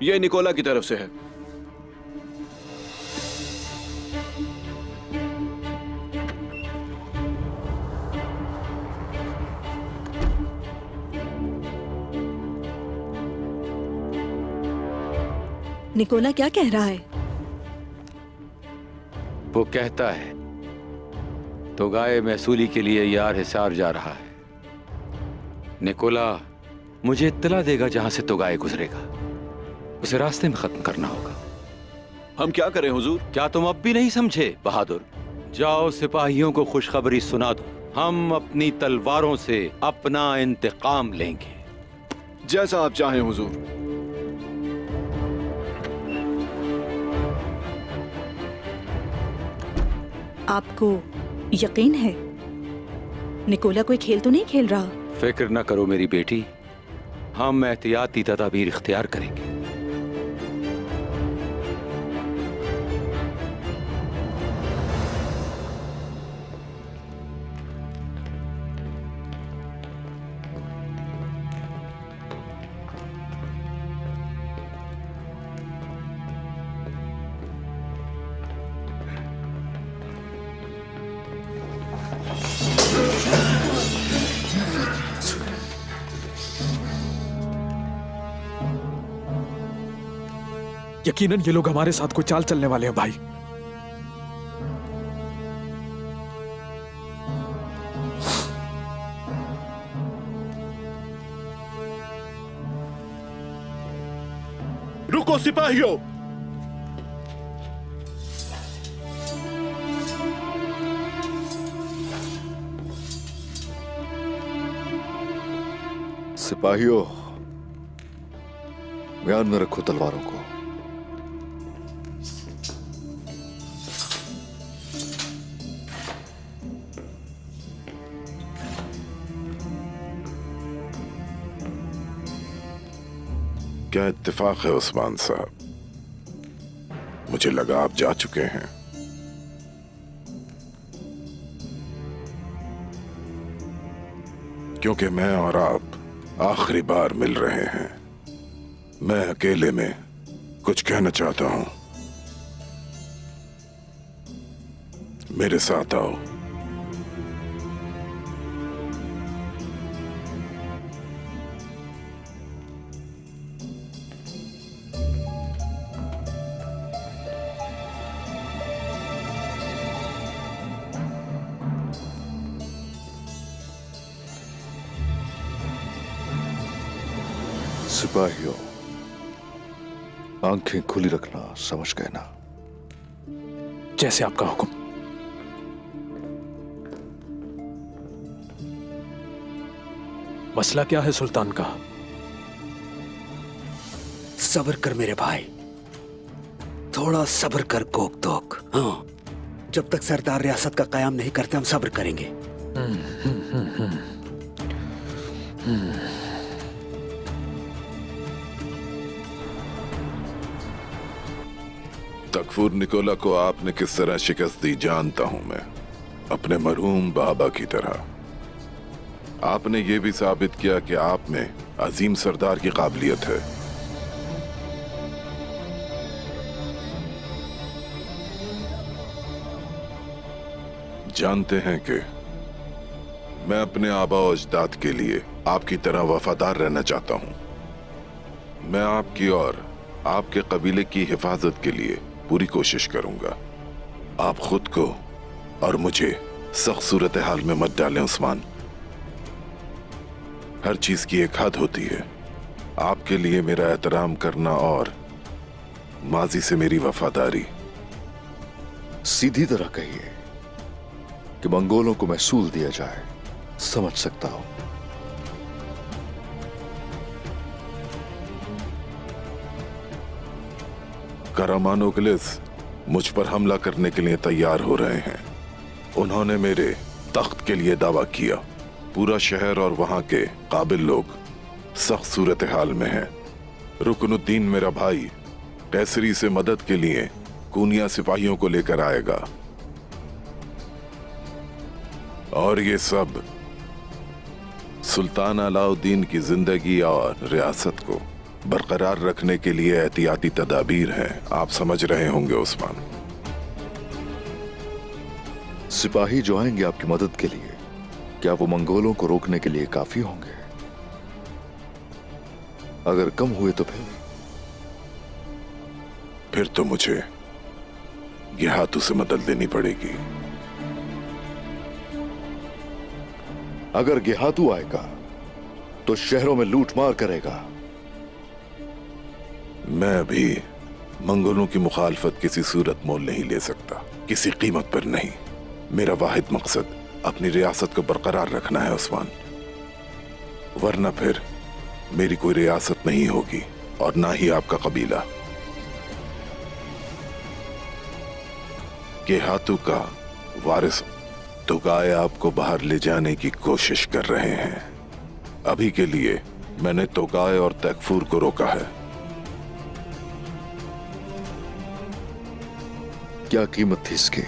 ये निकोला की तरफ से है। निकोला क्या कह रहा है? वो कहता है तो गाय महसूली के लिए यार हिसार जा रहा है। निकोला मुझे इत्तला देगा जहां से तो गाय गुजरेगा। उसे रास्ते में खत्म करना होगा। हम क्या करें हुजूर? क्या तुम अब भी नहीं समझे बहादुर? जाओ सिपाहियों को खुशखबरी सुना दो। हम अपनी तलवारों से अपना इंतकाम लेंगे। जैसा आप चाहें हुजूर। आपको यकीन है निकोला कोई खेल तो नहीं खेल रहा? फिक्र न करो मेरी बेटी, हम एहतियाती तदाबीर इख्तियार करेंगे। यकीनन ये लोग हमारे साथ कोई चाल चलने वाले हैं भाई। रुको सिपाहियों, सिपाहियों, म्यान में रखो तलवारों को। क्या इत्तेफाक है उस्मान साहब, मुझे लगा आप जा चुके हैं। क्योंकि मैं और आप आखिरी बार मिल रहे हैं। मैं अकेले में कुछ कहना चाहता हूं, मेरे साथ आओ। सिपाहियों, आंखें खुली रखना, समझ गए ना? जैसे आपका हुक्म। मसला क्या है सुल्तान का? सब्र कर मेरे भाई, थोड़ा सब्र कर कोक तोक। हाँ, जब तक सरदार रियासत का कयाम नहीं करते हम सब्र करेंगे। तकफूर निकोला को आपने किस तरह शिकस्त दी जानता हूं मैं, अपने मरहूम बाबा की तरह। आपने ये भी साबित किया कि आप में अजीम सरदार की काबिलियत है। जानते हैं कि मैं अपने आबा और अजदाद के लिए आपकी तरह वफादार रहना चाहता हूं। मैं आपकी और आपके कबीले की हिफाजत के लिए पूरी कोशिश करूंगा। आप खुद को और मुझे सख्त सूरत हाल में मत डालें उस्मान। हर चीज की एक हद होती है। आपके लिए मेरा एहतराम करना और माजी से मेरी वफादारी। सीधी तरह कहिए कि मंगोलों को महसूल दिया जाए, समझ सकता हूं। करामानोगलिस मुझ पर हमला करने के लिए तैयार हो रहे हैं। उन्होंने मेरे तख्त के लिए दावा किया। पूरा शहर और वहां के काबिल लोग सख्त सूरत हाल में हैं। रुकनुद्दीन मेरा भाई कैसरी से मदद के लिए कूनिया सिपाहियों को लेकर आएगा और ये सब सुल्तान अलाउद्दीन की जिंदगी और रियासत को बरकरार रखने के लिए एहतियाती तदाबीर हैं। आप समझ रहे होंगे उस्मान। सिपाही जो आएंगे आपकी मदद के लिए, क्या वो मंगोलों को रोकने के लिए काफी होंगे? अगर कम हुए तो फिर तो मुझे गेहातू से मदद लेनी पड़ेगी। अगर गेहातू आएगा तो शहरों में लूटमार करेगा। मैं अभी मंगोलों की मुखालफत किसी सूरत मोल नहीं ले सकता, किसी कीमत पर नहीं। मेरा वाहिद मकसद अपनी रियासत को बरकरार रखना है उस्मान, वरना फिर मेरी कोई रियासत नहीं होगी और ना ही आपका कबीला। गेहातू का वारिस तोगाए आपको बाहर ले जाने की कोशिश कर रहे हैं। अभी के लिए मैंने तोगाए और तकफूर को रोका है। क्या कीमत थी इसकी?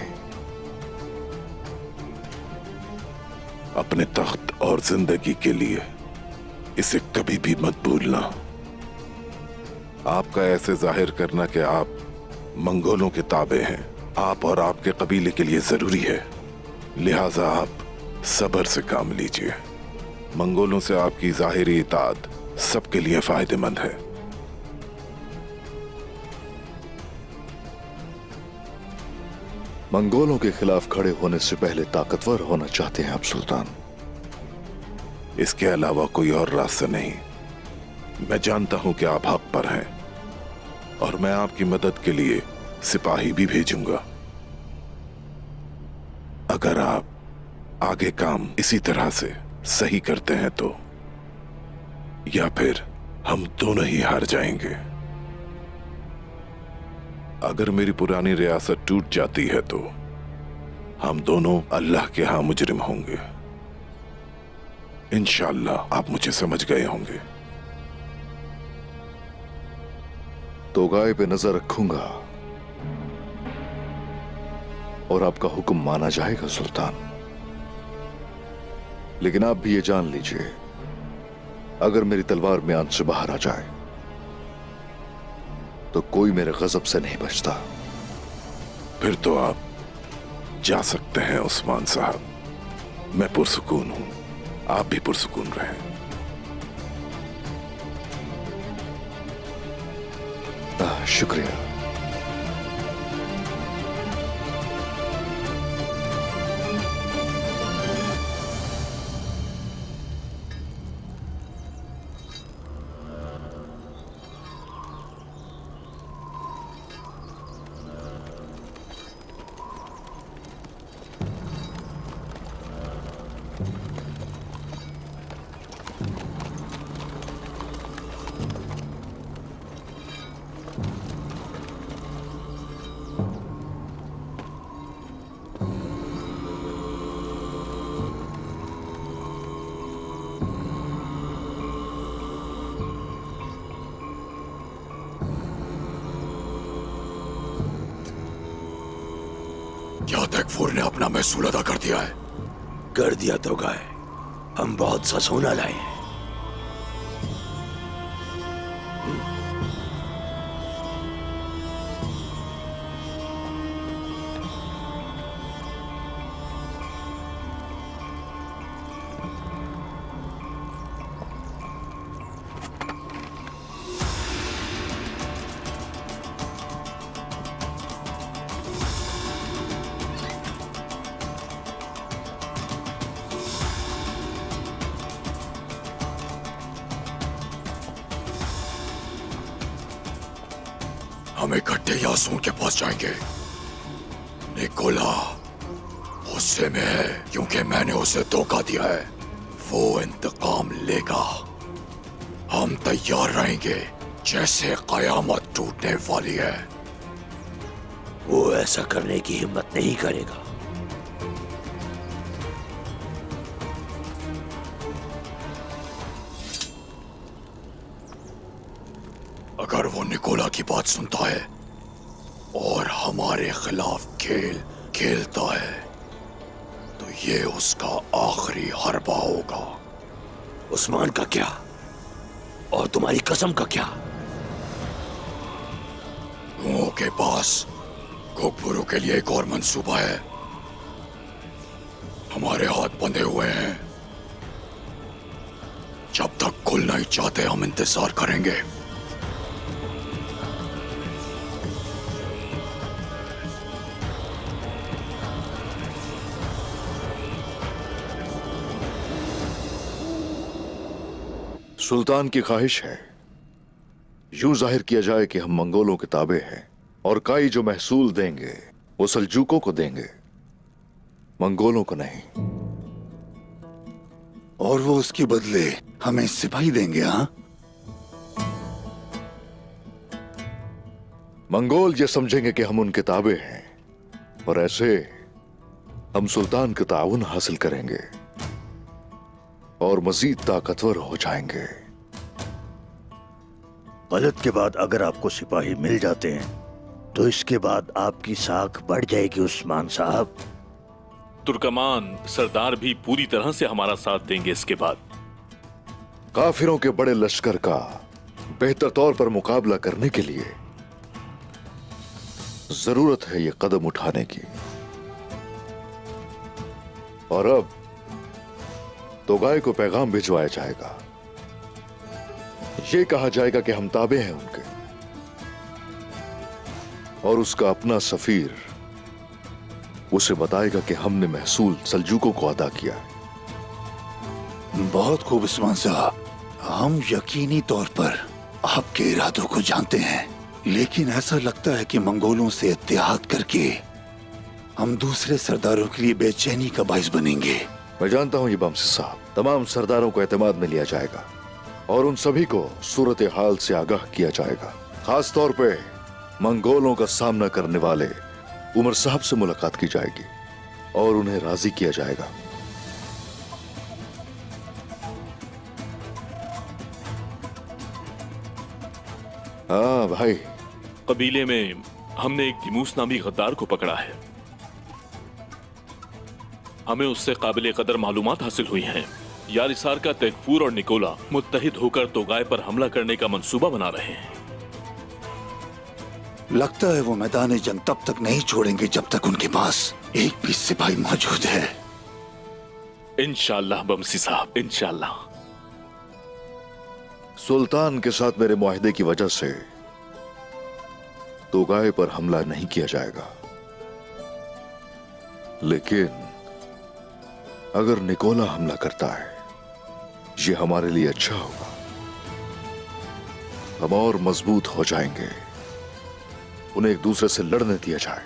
अपने तख्त और जिंदगी के लिए इसे कभी भी मत भूलना। आपका ऐसे जाहिर करना कि आप मंगोलों के ताबे हैं, आप और आपके कबीले के लिए जरूरी है। लिहाजा आप सब्र से काम लीजिए। मंगोलों से आपकी जाहिरी इताअत सबके लिए फायदेमंद है। मंगोलों के खिलाफ खड़े होने से पहले ताकतवर होना चाहते हैं आप सुल्तान। इसके अलावा कोई और रास्ता नहीं। मैं जानता हूं कि आप हक पर हैं और मैं आपकी मदद के लिए सिपाही भी भेजूंगा। अगर आप आगे काम इसी तरह से सही करते हैं तो या फिर हम दोनों ही हार जाएंगे। अगर मेरी पुरानी रियासत टूट जाती है तो हम दोनों अल्लाह के यहां मुजरिम होंगे। इंशाअल्लाह आप मुझे समझ गए होंगे। तो गाय पे नजर रखूंगा और आपका हुक्म माना जाएगा सुल्तान। लेकिन आप भी ये जान लीजिए, अगर मेरी तलवार म्यान से बाहर आ जाए तो कोई मेरे गजब से नहीं बचता। फिर तो आप जा सकते हैं उस्मान साहब। मैं पुरसुकून हूं, आप भी पुरसुकून रहें। शुक्रिया। क्या तकफूर ने अपना महसूल अदा कर दिया है? कर दिया तो गाय, हम बहुत सा सोना लाए हैं। हम इकट्ठे यासून के पास जाएंगे। निकोला गुस्से में है क्योंकि मैंने उसे धोखा दिया है। वो इंतकाम लेगा। हम तैयार रहेंगे जैसे कयामत टूटने वाली है। वो ऐसा करने की हिम्मत नहीं करेगा। अगर वो निकोला की बात सुनता है और हमारे खिलाफ खेल खेलता है तो ये उसका आखिरी हरबा होगा। उस्मान का क्या और तुम्हारी कसम का क्या? लोगों के पास गोपुरों के लिए एक और मंसूबा है। हमारे हाथ बंधे हुए हैं। जब तक खुल नहीं चाहते हम इंतजार करेंगे। सुल्तान की ख्वाहिश है यूं जाहिर किया जाए कि हम मंगोलों के ताबे हैं और काई जो महसूल देंगे वो सल्जूकों को देंगे, मंगोलों को नहीं। और वो उसके बदले हमें सिपाही देंगे। हाँ, मंगोल ये समझेंगे कि हम उनके ताबे हैं और ऐसे हम सुल्तान का ताउन हासिल करेंगे और मजीद ताकतवर हो जाएंगे। गलत के बाद अगर आपको सिपाही मिल जाते हैं तो इसके बाद आपकी साख बढ़ जाएगी उस्मान साहब। तुर्कमान सरदार भी पूरी तरह से हमारा साथ देंगे। इसके बाद काफिरों के बड़े लश्कर का बेहतर तौर पर मुकाबला करने के लिए जरूरत है ये कदम उठाने की। और अब तो गाय को पैगाम भिजवाया जाएगा। ये कहा जाएगा कि हम ताबे हैं उनके और उसका अपना सफीर उसे बताएगा कि हमने महसूल सल्जूकों को अदा किया है। बहुत खूब उस्मान साहब, हम यकीनी तौर पर आपके इरादों को जानते हैं, लेकिन ऐसा लगता है कि मंगोलों से इत्तेहाद करके हम दूसरे सरदारों के लिए बेचैनी का बाइस बनेंगे। मैं जानता हूं ये बमसी साहब, तमाम सरदारों को एतमाद में लिया जाएगा और उन सभी को सूरत हाल से आगाह किया जाएगा। खास तौर पे मंगोलों का सामना करने वाले उमर साहब से मुलाकात की जाएगी और उन्हें राजी किया जाएगा। हाँ भाई, कबीले में हमने एक दिमूस नामी गद्दार को पकड़ा है। हमें उससे काबिल कदर मालूमात हासिल हुई हैं। यारिसार का तैगफूर और निकोला मुत्तहिद होकर तोगाय पर हमला करने का मंसूबा बना रहे हैं। लगता है वो मैदान जंग तब तक नहीं छोड़ेंगे जब तक उनके पास एक भी सिपाही मौजूद है। इंशाअल्लाह बमसी साहब, इंशाअल्लाह। सुल्तान के साथ मेरे मुआहदे की वजह से तोगाय पर हमला नहीं किया जाएगा, लेकिन अगर निकोला हमला करता है, ये हमारे लिए अच्छा होगा। हम और मजबूत हो जाएंगे। उन्हें एक दूसरे से लड़ने दिया जाए,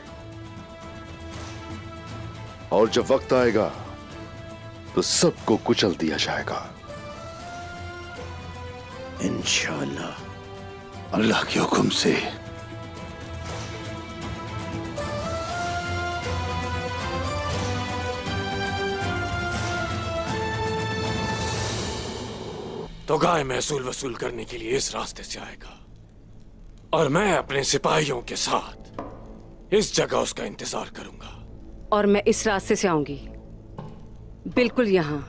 और जब वक्त आएगा तो सबको कुचल दिया जाएगा। इंशाअल्लाह, अल्लाह के हुक्म से। तोगाय महसूल वसूल करने के लिए इस रास्ते से आएगा और मैं अपने सिपाहियों के साथ इस जगह उसका इंतजार करूंगा। और मैं इस रास्ते से आऊंगी, बिल्कुल यहाँ।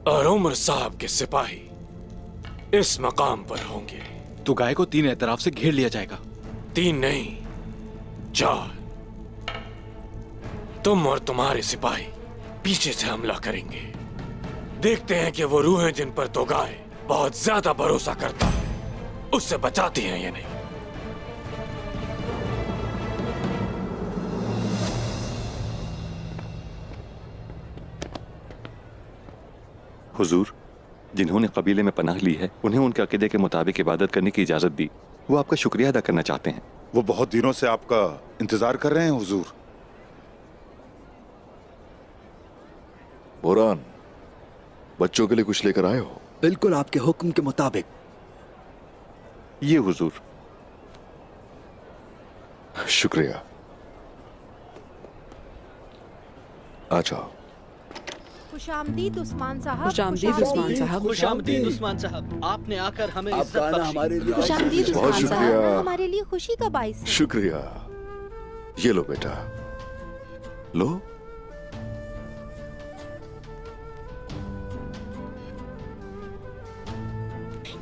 और उमर साहब के सिपाही इस मकाम पर होंगे। तोगाय को 3 एतराफ से घेर लिया जाएगा। 3 नहीं, 4। तुम और तुम्हारे सिपाही पीछे से हमला करेंगे। देखते हैं कि वो रूहें जिन पर तोगाय बहुत ज्यादा भरोसा करता है उससे बचाती हैं या नहीं। हुजूर, जिन्होंने कबीले में पनाह ली है उन्हें उनके अकीदे के मुताबिक इबादत करने की इजाजत दी। वो आपका शुक्रिया अदा करना चाहते हैं। वो बहुत दिनों से आपका इंतजार कर रहे हैं हुजूर। बोरान, बच्चों के लिए कुछ लेकर आए हो? बिल्कुल आपके हुक्म के मुताबिक। ये हुजूर। शुक्रिया। आ जाओ। खुशामदीद उस्मान साहब। खुशामदीद उस्मान साहब। खुशामदीद उस्मान साहब, आपने आकर हमें इज्जत हमारे लिए खुशामदीद बहुत उस्मान साहब, शुक्रिया। हमारे लिए खुशी का बाइस है। शुक्रिया। ये लो बेटा, लो।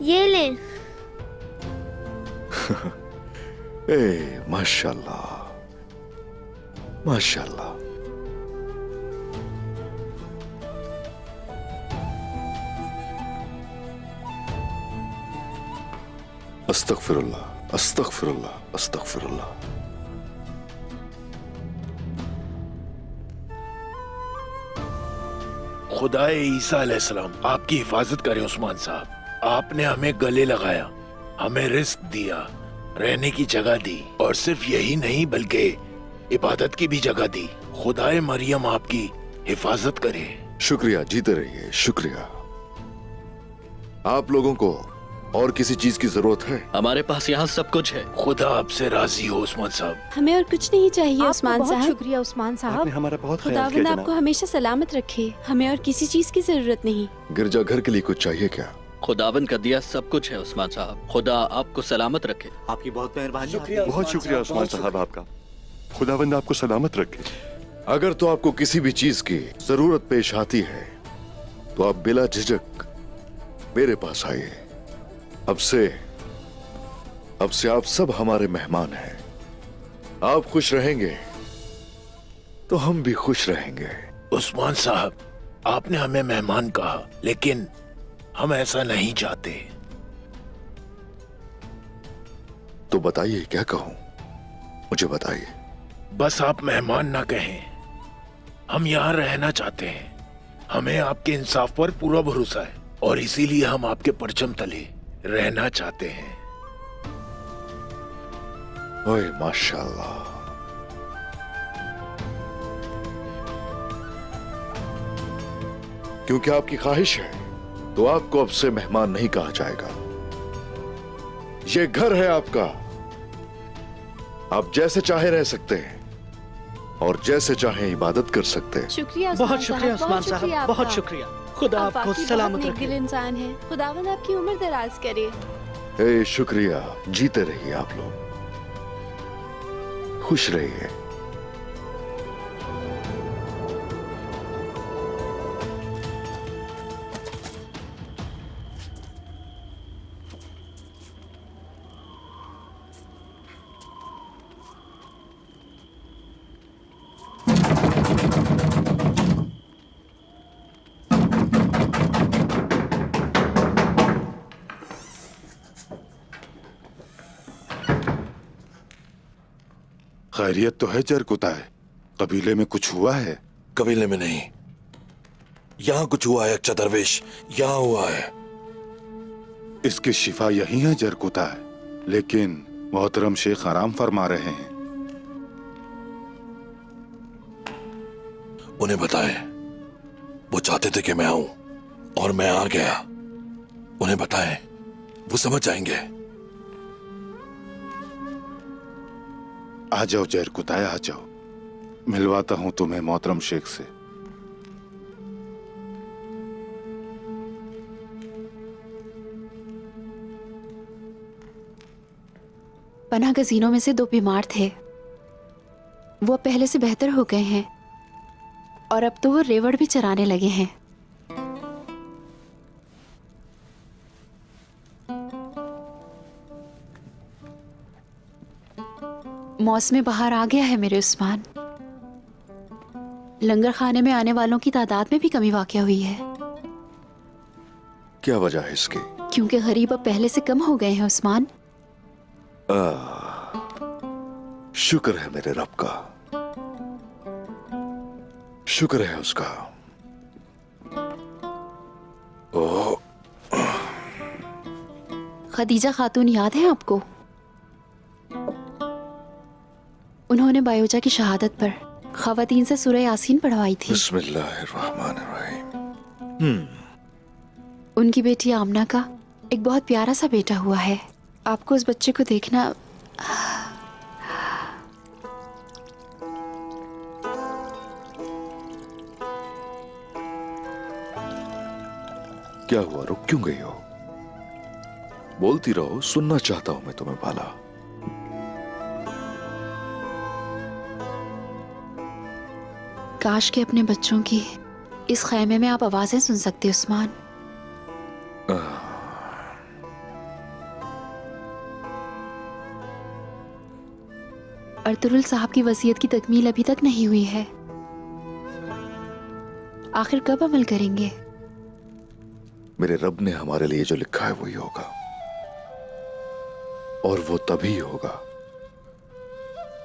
ये लें। ए माशाल्लाह, माशाल्लाह। अस्तगफिरुल्लाह, अस्तगफिरुल्लाह, अस्तगफिरुल्लाह। खुदाए ईसा अलैहिस्सलाम आपकी हिफाजत करे उस्मान साहब। आपने हमें गले लगाया, हमें रिस्क दिया, रहने की जगह दी, और सिर्फ यही नहीं बल्कि इबादत की भी जगह दी। खुदाए मरियम आपकी हिफाजत करे। शुक्रिया, जीते रहिए। शुक्रिया। आप लोगों को और किसी चीज की जरूरत है? हमारे पास यहाँ सब कुछ है। खुदा आपसे राजी हो उस्मान साहब। हमें और कुछ नहीं चाहिए उस्मान बहुत साहब। शुक्रिया उस्मान साहब। आपने हमारा बहुत ख्याल खुदावंद किया आपको जनाब। हमेशा सलामत रखे। हमें और किसी चीज की जरूरत नहीं। गिरजाघर के लिए कुछ चाहिए क्या? खुदावन का दिया सब कुछ है उस्मान साहब। खुदा आपको सलामत रखे। आपकी बहुत मेहरबानी। बहुत शुक्रिया उस्मान साहब आपका। खुदावंद आपको सलामत रखे। अगर तो आपको किसी भी चीज की जरूरत पेश आती है तो आप बिला झिझक मेरे पास आइए। अब से आप सब हमारे मेहमान हैं। आप खुश रहेंगे तो हम भी खुश रहेंगे। उस्मान साहब, आपने हमें मेहमान कहा, लेकिन हम ऐसा नहीं चाहते। तो बताइए क्या कहूं? मुझे बताइए। बस आप मेहमान ना कहें, हम यहाँ रहना चाहते हैं। हमें आपके इंसाफ पर पूरा भरोसा है और इसीलिए हम आपके परचम तले रहना चाहते हैं। ओए माशाल्लाह। क्योंकि आपकी ख्वाहिश है तो आपको अब से मेहमान नहीं कहा जाएगा। ये घर है आपका। आप जैसे चाहे रह सकते हैं और जैसे चाहे इबादत कर सकते हैं। शुक्रिया बहुत शुक्रिया उस्मान साहब, बहुत शुक्रिया। खुदा आप आपको वाकई सलामत बहुत नेक रखे। दिल इंसान है। खुदावंद आपकी उम्र दराज करे। ए शुक्रिया, जीते रहिए आप लोग, खुश रहिए। खैरियत तो है जरकुताय? कबीले में कुछ हुआ है? कबीले में नहीं, यहाँ कुछ हुआ है अच्छा दरवेश, यहाँ हुआ है। इसकी शिफा यही है जरकुताय, लेकिन मोहतरम शेख आराम फरमा रहे हैं। उन्हें बताएं, वो चाहते थे कि मैं आऊं और मैं आ गया। उन्हें बताएं, वो समझ जाएंगे। आ जाओ जरकुताय, आ जाओ, मिलवाता हूं तुम्हें मोहतरम शेख से। पनाह गजीनों में से 2 बीमार थे, वो अब पहले से बेहतर हो गए हैं और अब तो वो रेवड़ भी चराने लगे हैं। मौसम बहार आ गया है मेरे उस्मान। लंगर खाने में आने वालों की तादाद में भी कमी वाक़या हुई है। क्या वजह है इसकी? क्योंकि गरीब अब पहले से कम हो गए हैं उस्मान। शुक्र है मेरे रब का, शुक्र है उसका। खदीजा खातून याद है आपको? उन्होंने बायोजा की शहादत पर खवातीन से सूरह यासीन पढ़वाई थी। बिस्मिल्लाहिर्रहमानिर्रहीम। उनकी बेटी आमना का एक बहुत प्यारा सा बेटा हुआ है। आपको उस बच्चे को देखना। क्या हुआ, रुक क्यों गई हो? बोलती रहो, सुनना चाहता हूं मैं तुम्हें भाला। काश के अपने बच्चों की इस खैमे में आप आवाजें सुन सकते उस्मान। अर्तुरुल साहब की वसीयत की तकमील अभी तक नहीं हुई है। आखिर कब अमल करेंगे? मेरे रब ने हमारे लिए जो लिखा है वही होगा, और वो तभी होगा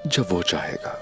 जब वो चाहेगा।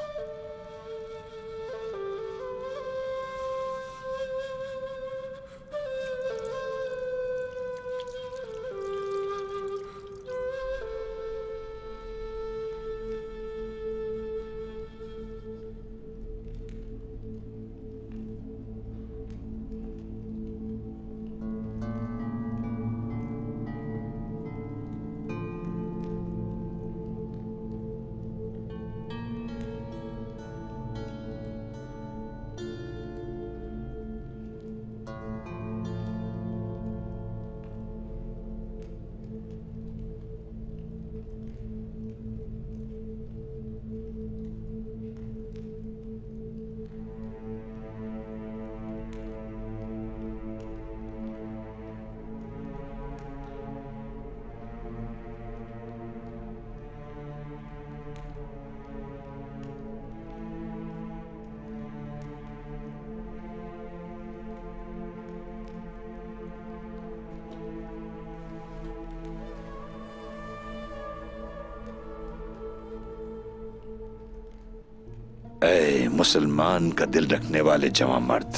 ऐ मुसलमान का दिल रखने वाले जवां मर्द,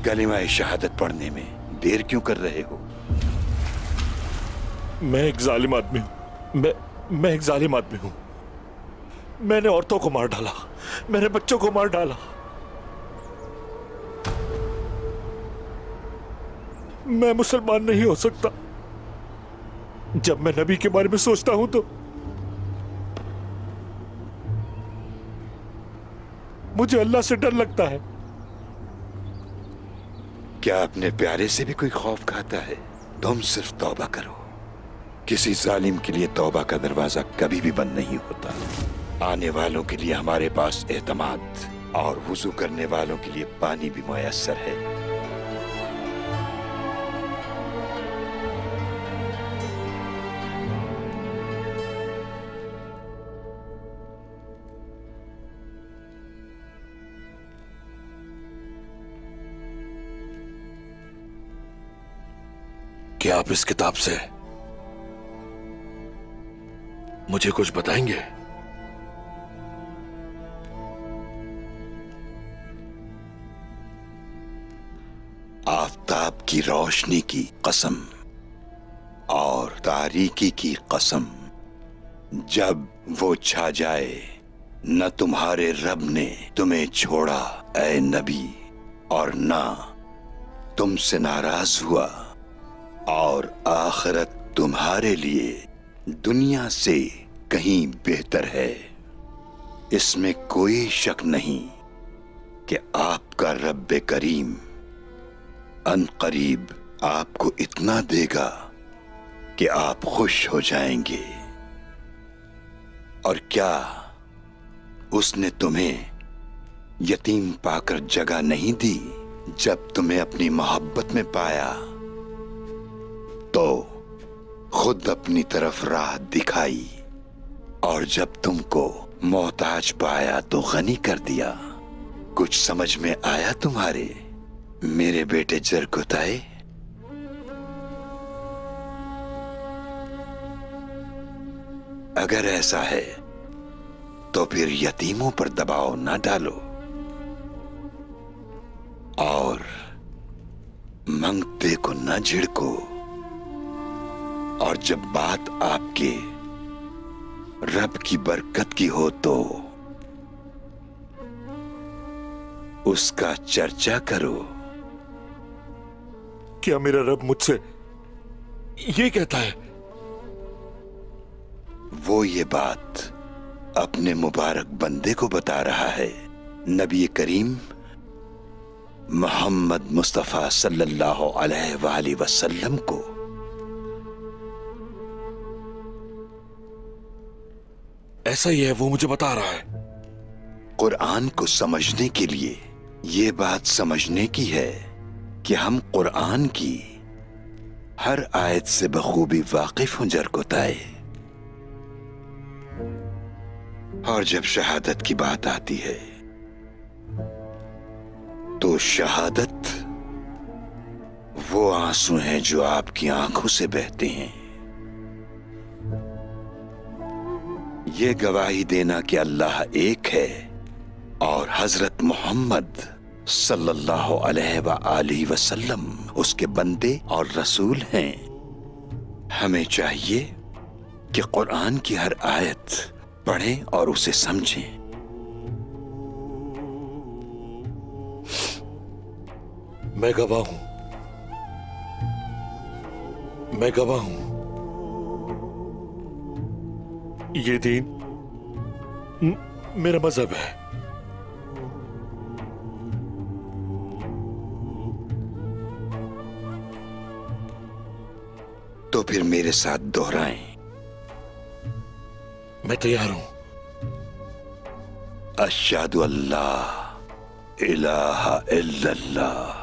कलिमा शहादत पढ़ने में देर क्यों कर रहे हो? मैं एक जालिम आदमी हूं। मैं एक जालिम आदमी हूं। मैंने औरतों को मार डाला, मैंने बच्चों को मार डाला। मैं मुसलमान नहीं हो सकता। जब मैं नबी के बारे में सोचता हूं तो मुझे अल्लाह से डर लगता है। क्या अपने प्यारे से भी कोई खौफ खाता है? तुम सिर्फ तौबा करो। किसी जालिम के लिए तौबा का दरवाजा कभी भी बंद नहीं होता। आने वालों के लिए हमारे पास एतमाद और वुजू करने वालों के लिए पानी भी मुयस्सर है। क्या आप इस किताब से मुझे कुछ बताएंगे? आफताब की रोशनी की कसम और तारीकी की कसम, जब वो छा जाए न तुम्हारे रब ने तुम्हें छोड़ा ऐ नबी, और ना तुमसे नाराज हुआ, और आखिरत तुम्हारे लिए दुनिया से कहीं बेहतर है। इसमें कोई शक नहीं कि आपका रब्बे करीम अनकरीब आपको इतना देगा कि आप खुश हो जाएंगे। और क्या उसने तुम्हें यतीम पाकर जगह नहीं दी जब तुम्हें अपनी मोहब्बत में पाया तो खुद अपनी तरफ राह दिखाई, और जब तुमको मोहताज पाया तो गनी कर दिया। कुछ समझ में आया तुम्हारे मेरे बेटे जरकुताए? अगर ऐसा है तो फिर यतीमों पर दबाव ना डालो और मंगते को न झिड़को। और जब बात आपके रब की बरकत की हो तो उसका चर्चा करो। क्या मेरा रब मुझसे ये कहता है? वो ये बात अपने मुबारक बंदे को बता रहा है, नबी करीम मोहम्मद मुस्तफा सल्लल्लाहु अलैहि वसल्लम को। ऐसा ही है, वो मुझे बता रहा है। कुरान को समझने के लिए ये बात समझने की है कि हम कुरान की हर आयत से बखूबी वाकिफ हों जरकुताए। और जब शहादत की बात आती है तो शहादत वो आंसू हैं जो आपकी आंखों से बहते हैं। ये गवाही देना कि अल्लाह एक है और हजरत मोहम्मद सल्लल्लाहु अलैहि वसल्लम उसके बंदे और रसूल हैं। हमें चाहिए कि कुरान की हर आयत पढ़ें और उसे समझें। मैं गवाह हूं, मैं गवाह हूं। ये दीन मेरा मजहब है। तो फिर मेरे साथ दोहराएं। मैं तैयार हूं। अशहदु अल्लाह इलाहा इल्लल्लाह,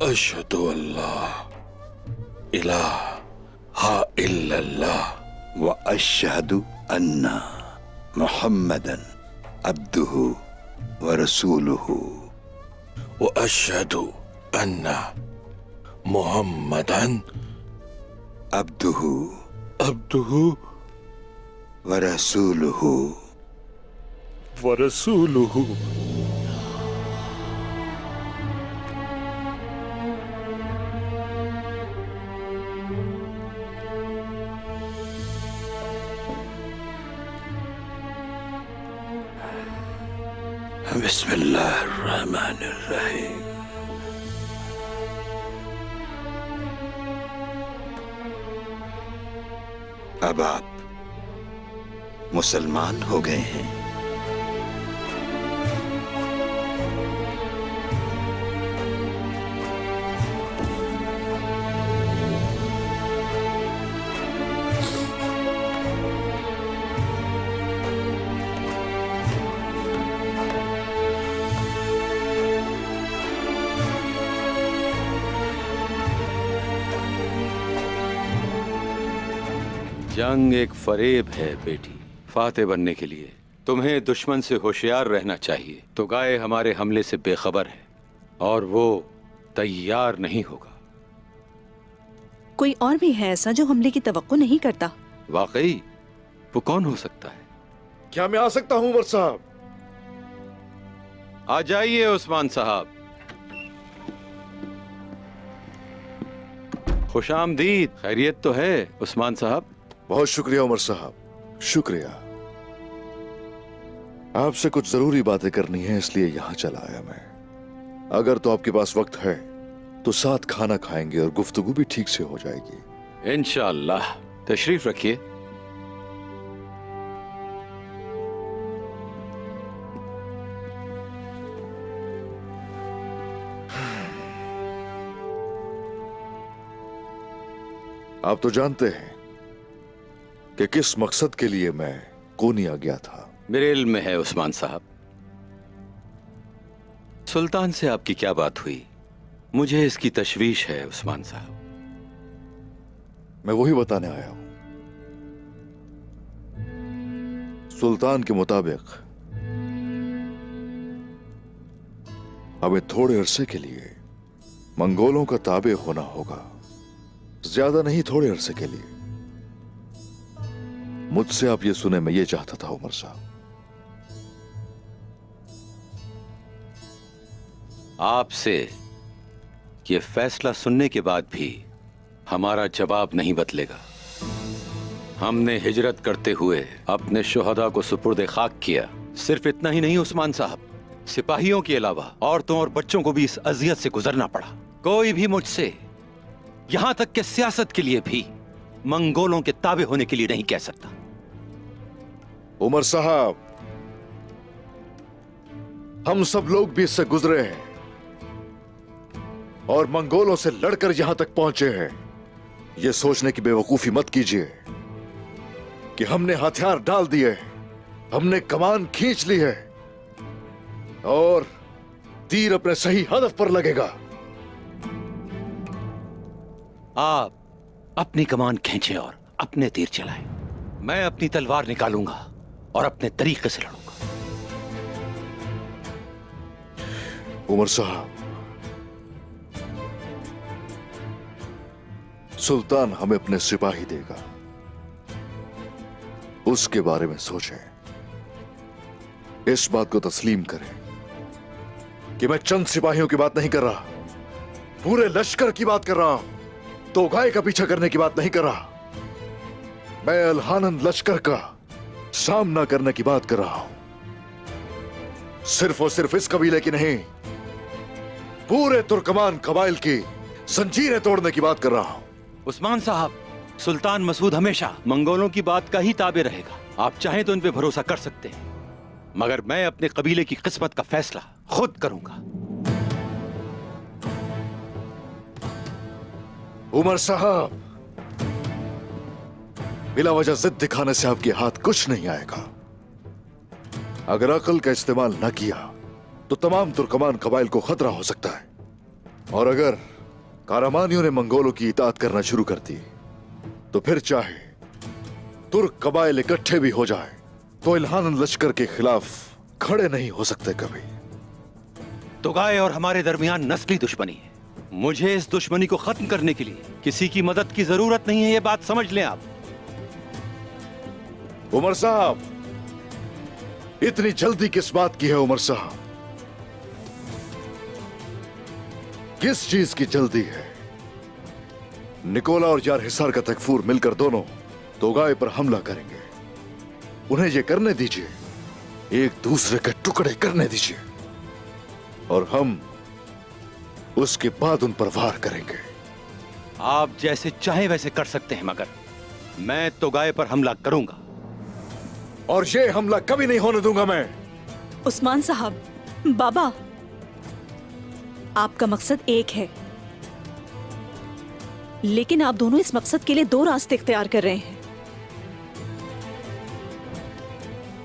अशहदु अल्लाह इलाहा इल्लल्लाह, व अशहदु अन्ना मुहम्मदन अब्दुहु व रसूलुहु, व अशहदु अन्ना मुहम्मदन अब्दुहु व रसूलुहु। बिस्मिल्लाहिर्रहमानिर्रहीम। अब आप मुसलमान हो गए हैं। जंग एक फरेब है बेटी। फातेह बनने के लिए तुम्हें दुश्मन से होशियार रहना चाहिए। तो गाय हमारे हमले से बेखबर है और वो तैयार नहीं होगा। कोई और भी है ऐसा जो हमले की तवक्को नहीं करता? वाकई वो कौन हो सकता है? क्या मैं आ सकता हूं उमर साहब? आ जाइए उस्मान साहब। खुशामदीद। खैरियत तो है उस्मान साहब? बहुत शुक्रिया उमर साहब, शुक्रिया। आपसे कुछ जरूरी बातें करनी है, इसलिए यहां चला आया मैं। अगर तो आपके पास वक्त है तो साथ खाना खाएंगे और गुफ्तगू भी ठीक से हो जाएगी। इंशाअल्लाह। तशरीफ रखिए। आप तो जानते हैं कि किस मकसद के लिए मैं कोनिया गया था। मेरे इल्म में है उस्मान साहब। सुल्तान से आपकी क्या बात हुई? मुझे इसकी तशवीश है उस्मान साहब। मैं वही बताने आया हूं। सुल्तान के मुताबिक हमें थोड़े अरसे के लिए मंगोलों का ताबे होना होगा। ज्यादा नहीं, थोड़े अरसे के लिए। मुझसे आप ये सुने, मैं ये चाहता था उमर साहब। आपसे ये फैसला सुनने के बाद भी हमारा जवाब नहीं बदलेगा। हमने हिजरत करते हुए अपने शुहदा को सुपुर्द खाक किया। सिर्फ इतना ही नहीं उस्मान साहब, सिपाहियों के अलावा औरतों और बच्चों को भी इस अजियत से गुजरना पड़ा। कोई भी मुझसे, यहां तक कि सियासत के लिए भी, मंगोलों के ताबे होने के लिए नहीं कह सकता। उमर साहब, हम सब लोग भी इससे गुजरे हैं और मंगोलों से लड़कर यहां तक पहुंचे हैं। यह सोचने की बेवकूफी मत कीजिए कि हमने हथियार डाल दिए, हमने कमान खींच ली है और तीर अपने सही हदफ पर लगेगा। आप अपनी कमान खींचे और अपने तीर चलाएं। मैं अपनी तलवार निकालूंगा और अपने तरीके से लड़ूंगा। उमर साहब, सुल्तान हमें अपने सिपाही देगा, उसके बारे में सोचें। इस बात को तस्लीम करें कि मैं चंद सिपाहियों की बात नहीं कर रहा, पूरे लश्कर की बात कर रहा हूं। तो गाय का पीछा करने की बात नहीं कर रहा, मैं अलहानंद लश्कर का सामना करने की बात कर रहा हूं। सिर्फ और सिर्फ इस कबीले की नहीं, पूरे तुर्कमान कबाइल की जंजीरें तोड़ने की बात कर रहा हूं। उस्मान साहब, सुल्तान मसूद हमेशा मंगोलों की बात का ही ताबे रहेगा। आप चाहें तो इन पे भरोसा कर सकते हैं, मगर मैं अपने कबीले की किस्मत का फैसला खुद करूंगा। उमर साहब, बिला वजह जिद दिखाने से आपके हाथ कुछ नहीं आएगा। अगर अकल का इस्तेमाल न किया तो तमाम तुर्कमान कबाइल को खतरा हो सकता है। और अगर कारामानियों ने मंगोलों की इताअत करना शुरू कर दी तो फिर चाहे तुर्क कबाइल इकट्ठे भी हो जाए तो इल्हान लश्कर के खिलाफ खड़े नहीं हो सकते कभी। तुगाए और हमारे दरमियान नस्ली दुश्मनी है। मुझे इस दुश्मनी को खत्म करने के लिए किसी की मदद की जरूरत नहीं है, ये बात समझ लें आप। उमर साहब, इतनी जल्दी किस बात की है उमर साहब? किस चीज की जल्दी है? निकोला और यार हिसार का तकफूर मिलकर दोनों तोगाए पर हमला करेंगे। उन्हें यह करने दीजिए, एक दूसरे के टुकड़े करने दीजिए और हम उसके बाद उन पर वार करेंगे। आप जैसे चाहे वैसे कर सकते हैं, मगर मैं तोगाए पर हमला करूंगा। और ये हमला कभी नहीं होने दूंगा मैं। उस्मान साहब, बाबा, आपका मकसद एक है, लेकिन आप दोनों इस मकसद के लिए दो रास्ते इख्तियार कर रहे हैं।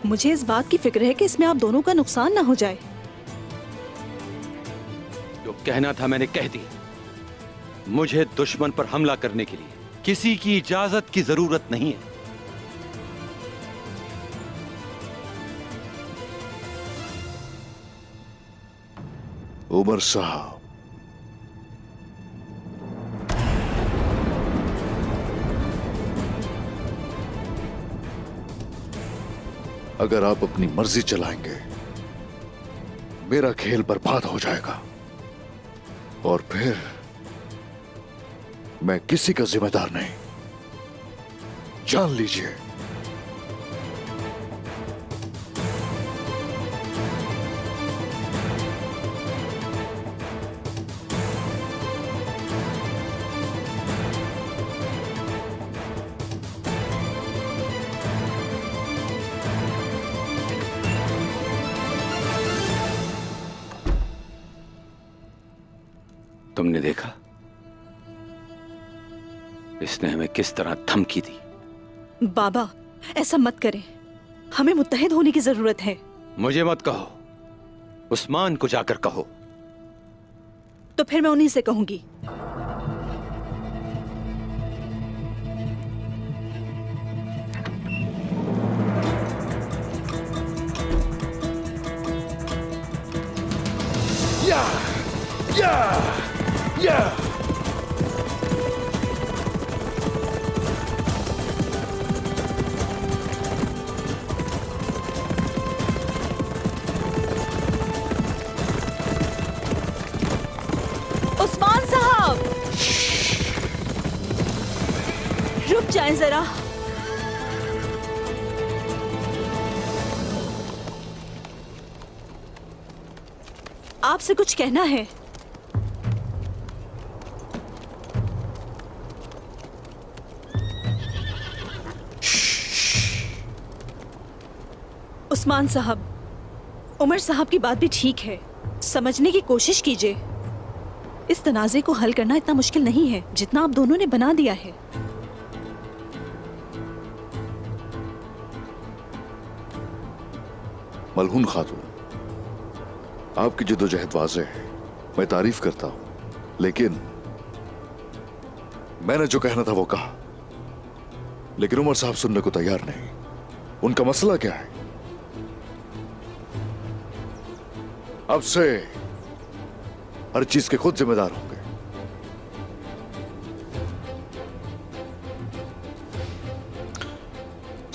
मुझे इस बात की फिक्र है कि इसमें आप दोनों का नुकसान ना हो जाए। जो कहना था मैंने कह दी। मुझे दुश्मन पर हमला करने के लिए किसी की इजाजत की जरूरत नहीं है। उमर साहब, अगर आप अपनी मर्जी चलाएंगे मेरा खेल बर्बाद हो जाएगा और फिर मैं किसी का जिम्मेदार नहीं, जान लीजिए। तुमने देखा इसने हमें किस तरह धमकी दी। बाबा, ऐसा मत करें, हमें मुत्तहिद होने की जरूरत है। मुझे मत कहो, उस्मान को जाकर कहो। तो फिर मैं उन्हीं से कहूंगी। या या या उस्मान साहब, रुक जाएं जरा। आपसे कुछ कहना है। उस्मान साहब, उमर साहब की बात भी ठीक है, समझने की कोशिश कीजिए। इस तनाज़े को हल करना इतना मुश्किल नहीं है जितना आप दोनों ने बना दिया है। मलहून खातून, आपकी जद्दोजहद वाज़ेह है, मैं तारीफ करता हूं, लेकिन मैंने जो कहना था वो कहा, लेकिन उमर साहब सुनने को तैयार नहीं। उनका मसला क्या है? अब से हर चीज के खुद जिम्मेदार होंगे।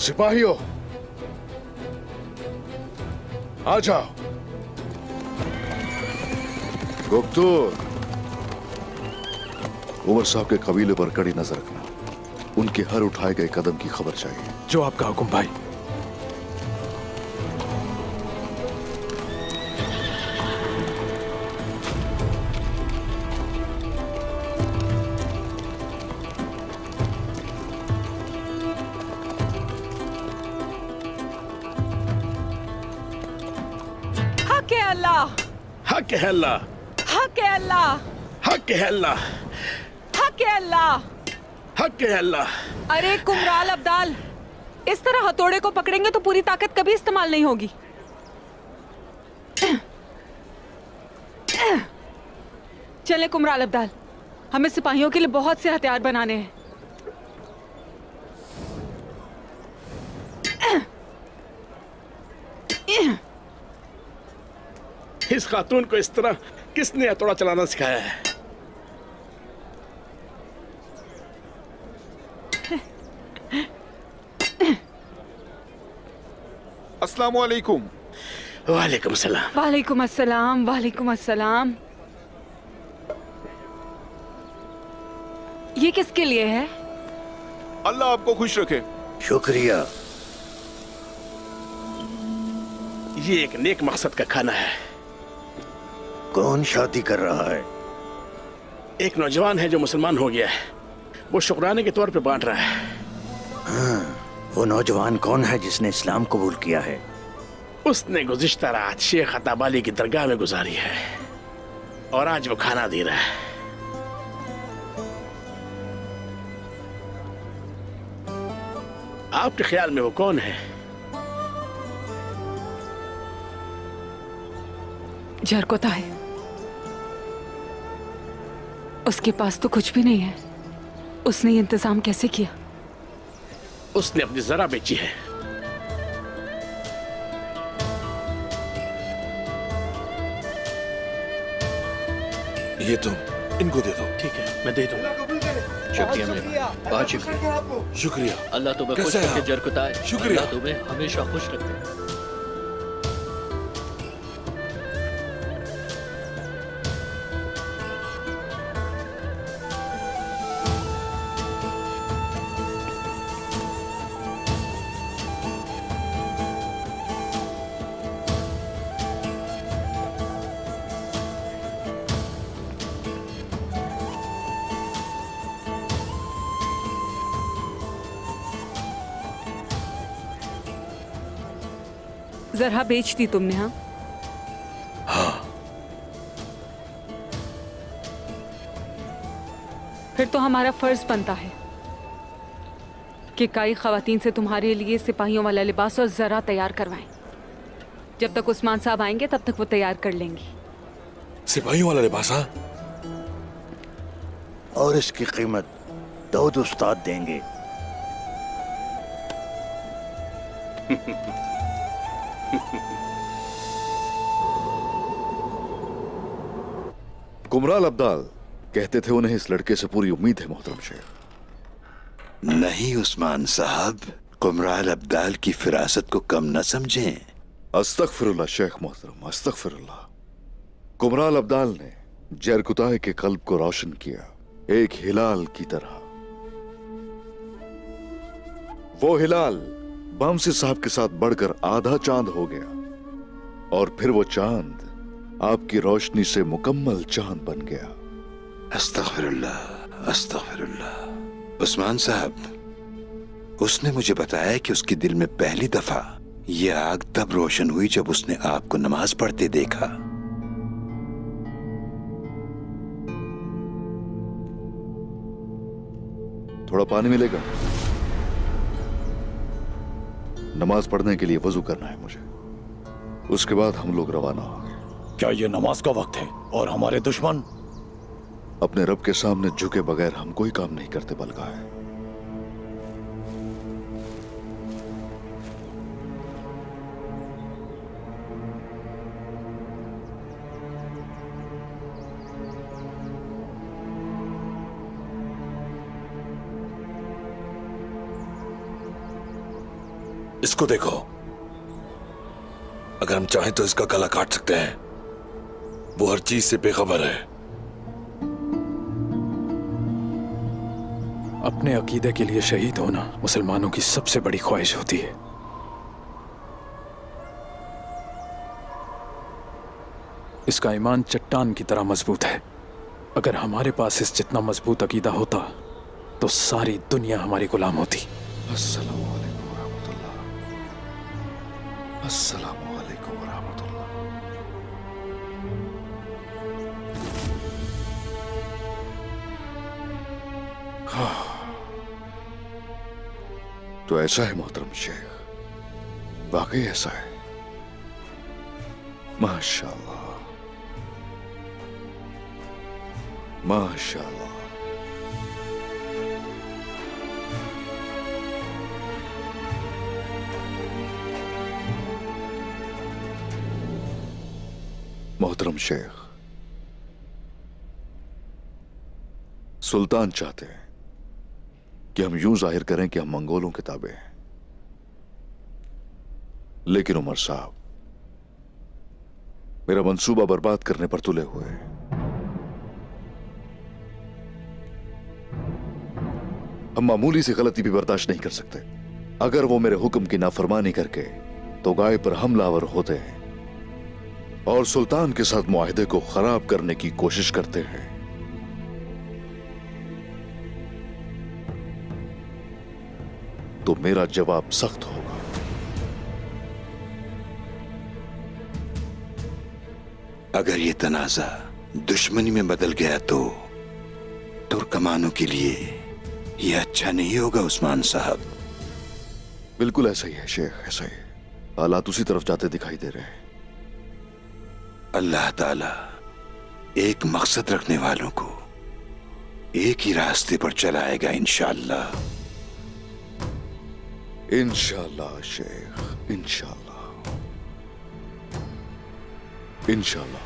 सिपाहियों, आ जाओ। गुप्तूर, उमर साहब के कबीले पर कड़ी नजर रखना, उनके हर उठाए गए कदम की खबर चाहिए। जो आपका हुक्म भाई। हक है अल्लाह, हक है अल्लाह, हक है अल्लाह, हक है अल्लाह, हक है अल्लाह। हक है अल्लाह। अरे कुमराल अब्दाल, इस तरह हथौड़े को पकड़ेंगे तो पूरी ताकत कभी इस्तेमाल नहीं होगी। चले कुमराल अब्दाल, हमें सिपाहियों के लिए बहुत से हथियार बनाने हैं। इस खातून को इस तरह किसने हथौड़ा चलाना सिखाया है? अस्सलाम वालेकुम। वालेकुम सलाम। वालेकुम अस्सलाम, वालेकुम अस्सलाम। ये किसके लिए है? अल्लाह आपको खुश रखे। शुक्रिया। ये एक नेक मकसद का खाना है। कौन शादी कर रहा है? एक नौजवान है जो मुसलमान हो गया है, वो शुक्राने के तौर पे बांट रहा है। वो नौजवान कौन है जिसने इस्लाम कबूल किया है? उसने गुज़िश्ता रात शेख अताब अली की दरगाह में गुजारी है और आज वो खाना दे रहा है। आपके ख्याल में वो कौन है? जरकोता है। उसके पास तो कुछ भी नहीं है। उसने ये इंतजाम कैसे किया? उसने अपनी जरा बेची है। ये तुम इनको दे दो। ठीक है, मैं दे दूंगा। शुक्रिया मेरे भाई, बहुत शुक्रिया। शुक्रिया। अल्लाह तुम्हें खुश कैसे हैं रखे आप? जरकुता है। शुक्रिया। अल्लाह तुम्हें हमेशा खुश रखे। जरा बेच दी तुमने? हाँ, फिर तो हमारा फर्ज बनता है कि कई खवातीन से तुम्हारे लिए सिपाहियों वाला लिबास और जरा तैयार करवाएं। जब तक उस्मान साहब आएंगे तब तक वो तैयार कर लेंगी। सिपाहियों वाला लिबास? हाँ, और इसकी कीमत दाऊद उस्ताद देंगे। कुमराल अब्दाल कहते थे उन्हें इस लड़के से पूरी उम्मीद है मोहतरम शेख। नहीं उस्मान साहब, कुमराल अब्दाल की फिरासत को कम न समझें। अस्तगफिरुल्लाह शेख मोहतरम, अस्तगफिरुल्लाह। कुमराल अब्दाल ने जरकुताए के कल्ब को रोशन किया, एक हिलाल की तरह। वो हिलाल बमसी साहब के साथ बढ़कर आधा चांद हो गया और फिर वो चांद आपकी रोशनी से मुकम्मल चांद बन गया। अस्तगफिरुल्लाह, अस्तगफिरुल्लाह। उस्मान साहब, उसने मुझे बताया कि उसके दिल में पहली दफा ये आग तब रोशन हुई जब उसने आपको नमाज पढ़ते देखा। थोड़ा पानी मिलेगा? नमाज पढ़ने के लिए वजू करना है मुझे, उसके बाद हम लोग रवाना होंगे। क्या ये नमाज का वक्त है? और हमारे दुश्मन? अपने रब के सामने झुके बगैर हम कोई काम नहीं करते बल्कि है। इसको देखो, अगर हम चाहें तो इसका गला काट सकते हैं। वो हर चीज से बेखबर है। अपने अकीदे के लिए शहीद होना मुसलमानों की सबसे बड़ी ख्वाहिश होती है। इसका ईमान चट्टान की तरह मजबूत है। अगर हमारे पास इस जितना मजबूत अकीदा होता तो सारी दुनिया हमारी गुलाम होती। अस्सलाम वालेकुम रहमतुल्लाह। अस्सलाम वालेकुम रहमतुल्लाह। तो ऐसा है मोहतरम शेख, वाकई ऐसा है। माशाअल्लाह, माशाअल्लाह। मोहतरम शेख, सुल्तान चाहते हैं कि हम यूं जाहिर करें कि हम मंगोलों के ताबे हैं, लेकिन उमर साहब मेरा मंसूबा बर्बाद करने पर तुले हुए हैं। हम मामूली सी गलती भी बर्दाश्त नहीं कर सकते। अगर वो मेरे हुक्म की नाफरमानी करके तो गाय पर हमलावर होते हैं और सुल्तान के साथ मुआहिदे को खराब करने की कोशिश करते हैं। तो मेरा जवाब सख्त होगा। अगर ये तनाजा दुश्मनी में बदल गया तो तुर्कमानों के लिए ये अच्छा नहीं होगा उस्मान साहब। बिल्कुल ऐसा ही है शेख, ऐसा ही। हालात उसी तरफ जाते दिखाई दे रहे हैं। अल्लाह ताला एक मकसद रखने वालों को एक ही रास्ते पर चलाएगा इंशाअल्लाह। इंशाअल्लाह शेख, इंशाअल्लाह, इंशाअल्लाह।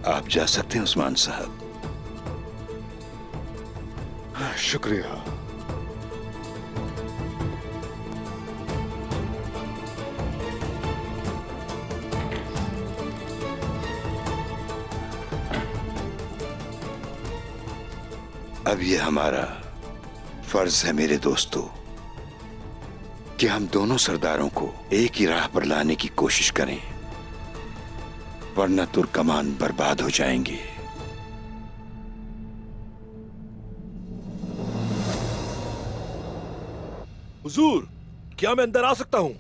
आप जा सकते हैं उस्मान साहब। शुक्रिया। अब ये हमारा फर्ज है मेरे दोस्तों कि हम दोनों सरदारों को एक ही राह पर लाने की कोशिश करें, वरना तुर्कमान बर्बाद हो जाएंगे। हुजूर, क्या मैं अंदर आ सकता हूं?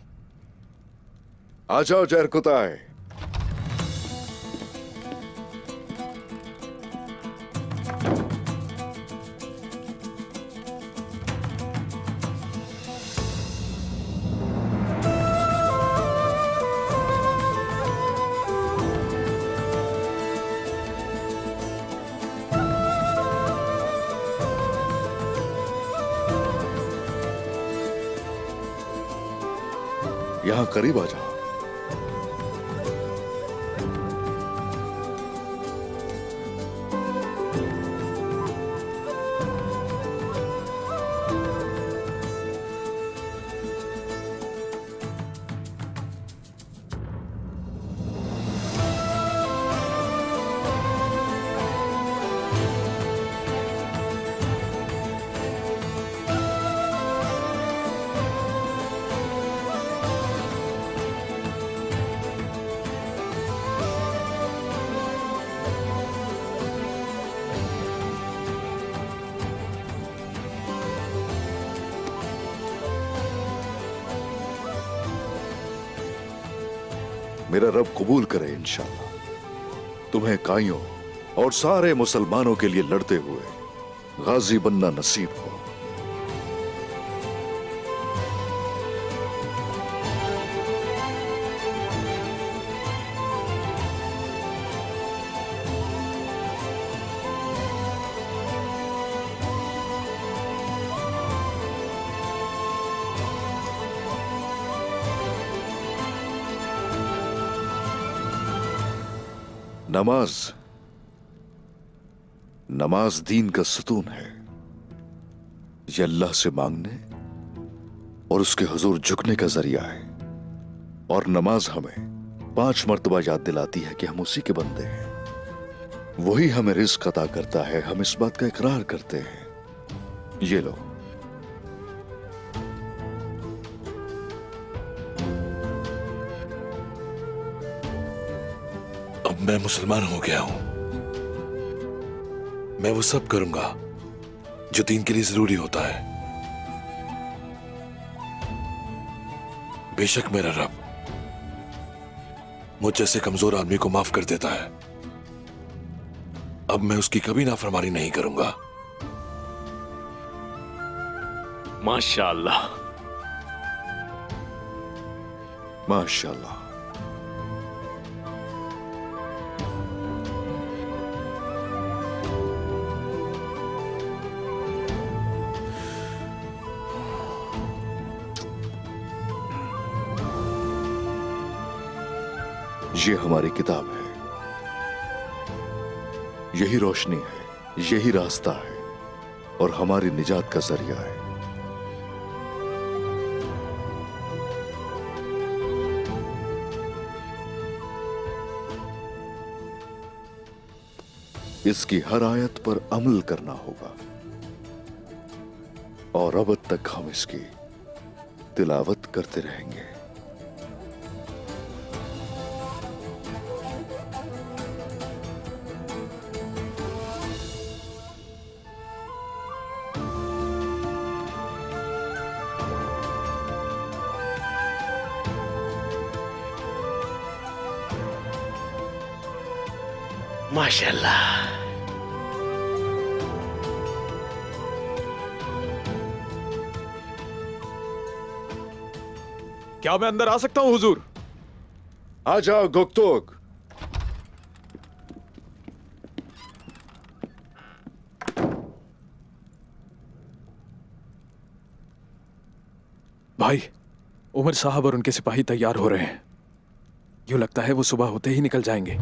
आ जाओ जरकुताए। यहां करीब आ जाओ। मेरा रब कबूल करे इंशाअल्लाह। तुम्हें काइयों और सारे मुसलमानों के लिए लड़ते हुए गाजी बनना नसीब हो। नमाज, नमाज दीन का सुतून है। ये अल्लाह से मांगने और उसके हुजूर झुकने का जरिया है। और नमाज हमें 5 मर्तबा याद दिलाती है कि हम उसी के बंदे हैं। वही हमें रिज़्क़ अता करता है। हम इस बात का इकरार करते हैं। ये लो। अब मैं मुसलमान हो गया हूं। मैं वो सब करूंगा जो दीन के लिए जरूरी होता है। बेशक मेरा रब मुझ जैसे कमजोर आदमी को माफ कर देता है। अब मैं उसकी कभी नाफरमानी नहीं करूंगा। माशाअल्लाह, माशाअल्लाह। ये हमारी किताब है। यही रोशनी है, यही रास्ता है और हमारी निजात का जरिया है। इसकी हर आयत पर अमल करना होगा और अब तक हम इसकी तिलावत करते रहेंगे। माशाल्लाह। क्या मैं अंदर आ सकता हूं हुजूर? आ जाओ गुक्तुक। भाई, उमर साहब और उनके सिपाही तैयार हो रहे हैं। यूं लगता है वो सुबह होते ही निकल जाएंगे।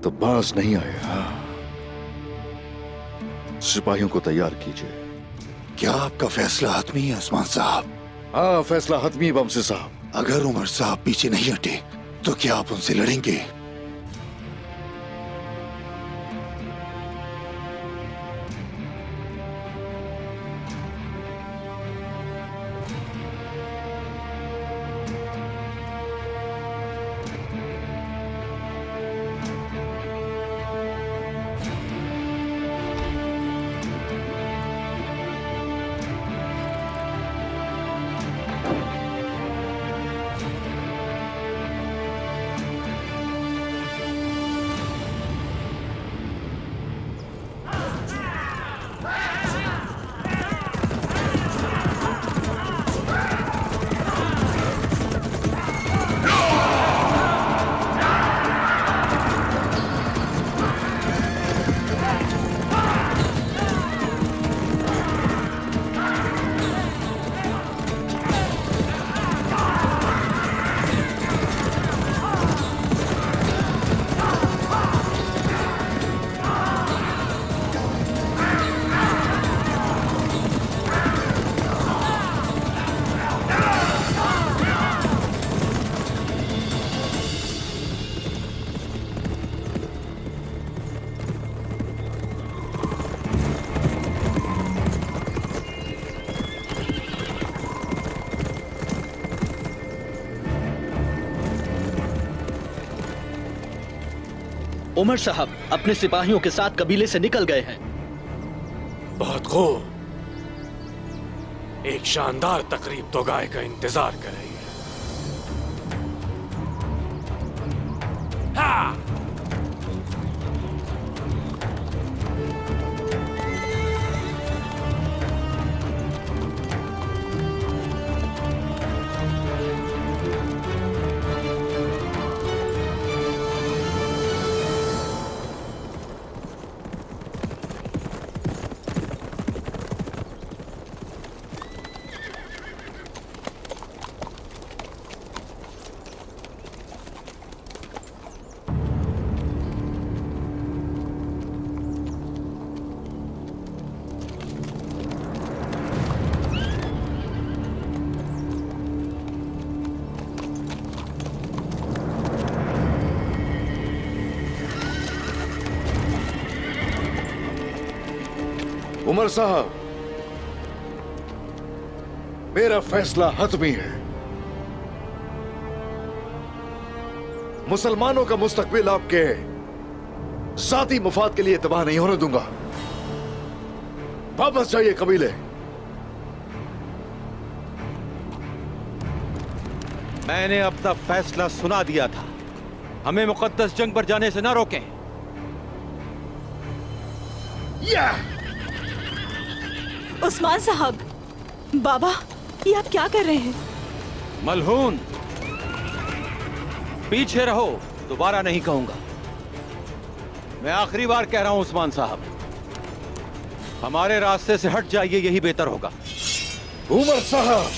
तो बाज नहीं आया। सिपाहियों को तैयार कीजिए। क्या आपका फैसला हतमी है उस्मान साहब? हाँ, फैसला हतमी बमसे साहब। अगर उमर साहब पीछे नहीं हटे तो क्या आप उनसे लड़ेंगे? उमर साहब अपने सिपाहियों के साथ कबीले से निकल गए हैं। बहुत खूब। एक शानदार तकरीब तो गाय का इंतजार कर रही है। हाँ! उमर साहब, मेरा फैसला हतमी है। मुसलमानों का मुस्तकबिल आपके जाती मुफाद के लिए तबाह नहीं होने दूंगा। वापस जाइए कबीले। मैंने अपना फैसला सुना दिया था। हमें मुकद्दस जंग पर जाने से ना रोकें। उस्मान साहब, बाबा, ये आप क्या कर रहे हैं? मलहून, पीछे रहो, दोबारा नहीं कहूंगा। मैं आखिरी बार कह रहा हूं उस्मान साहब, हमारे रास्ते से हट जाइए, यही बेहतर होगा। उमर साहब,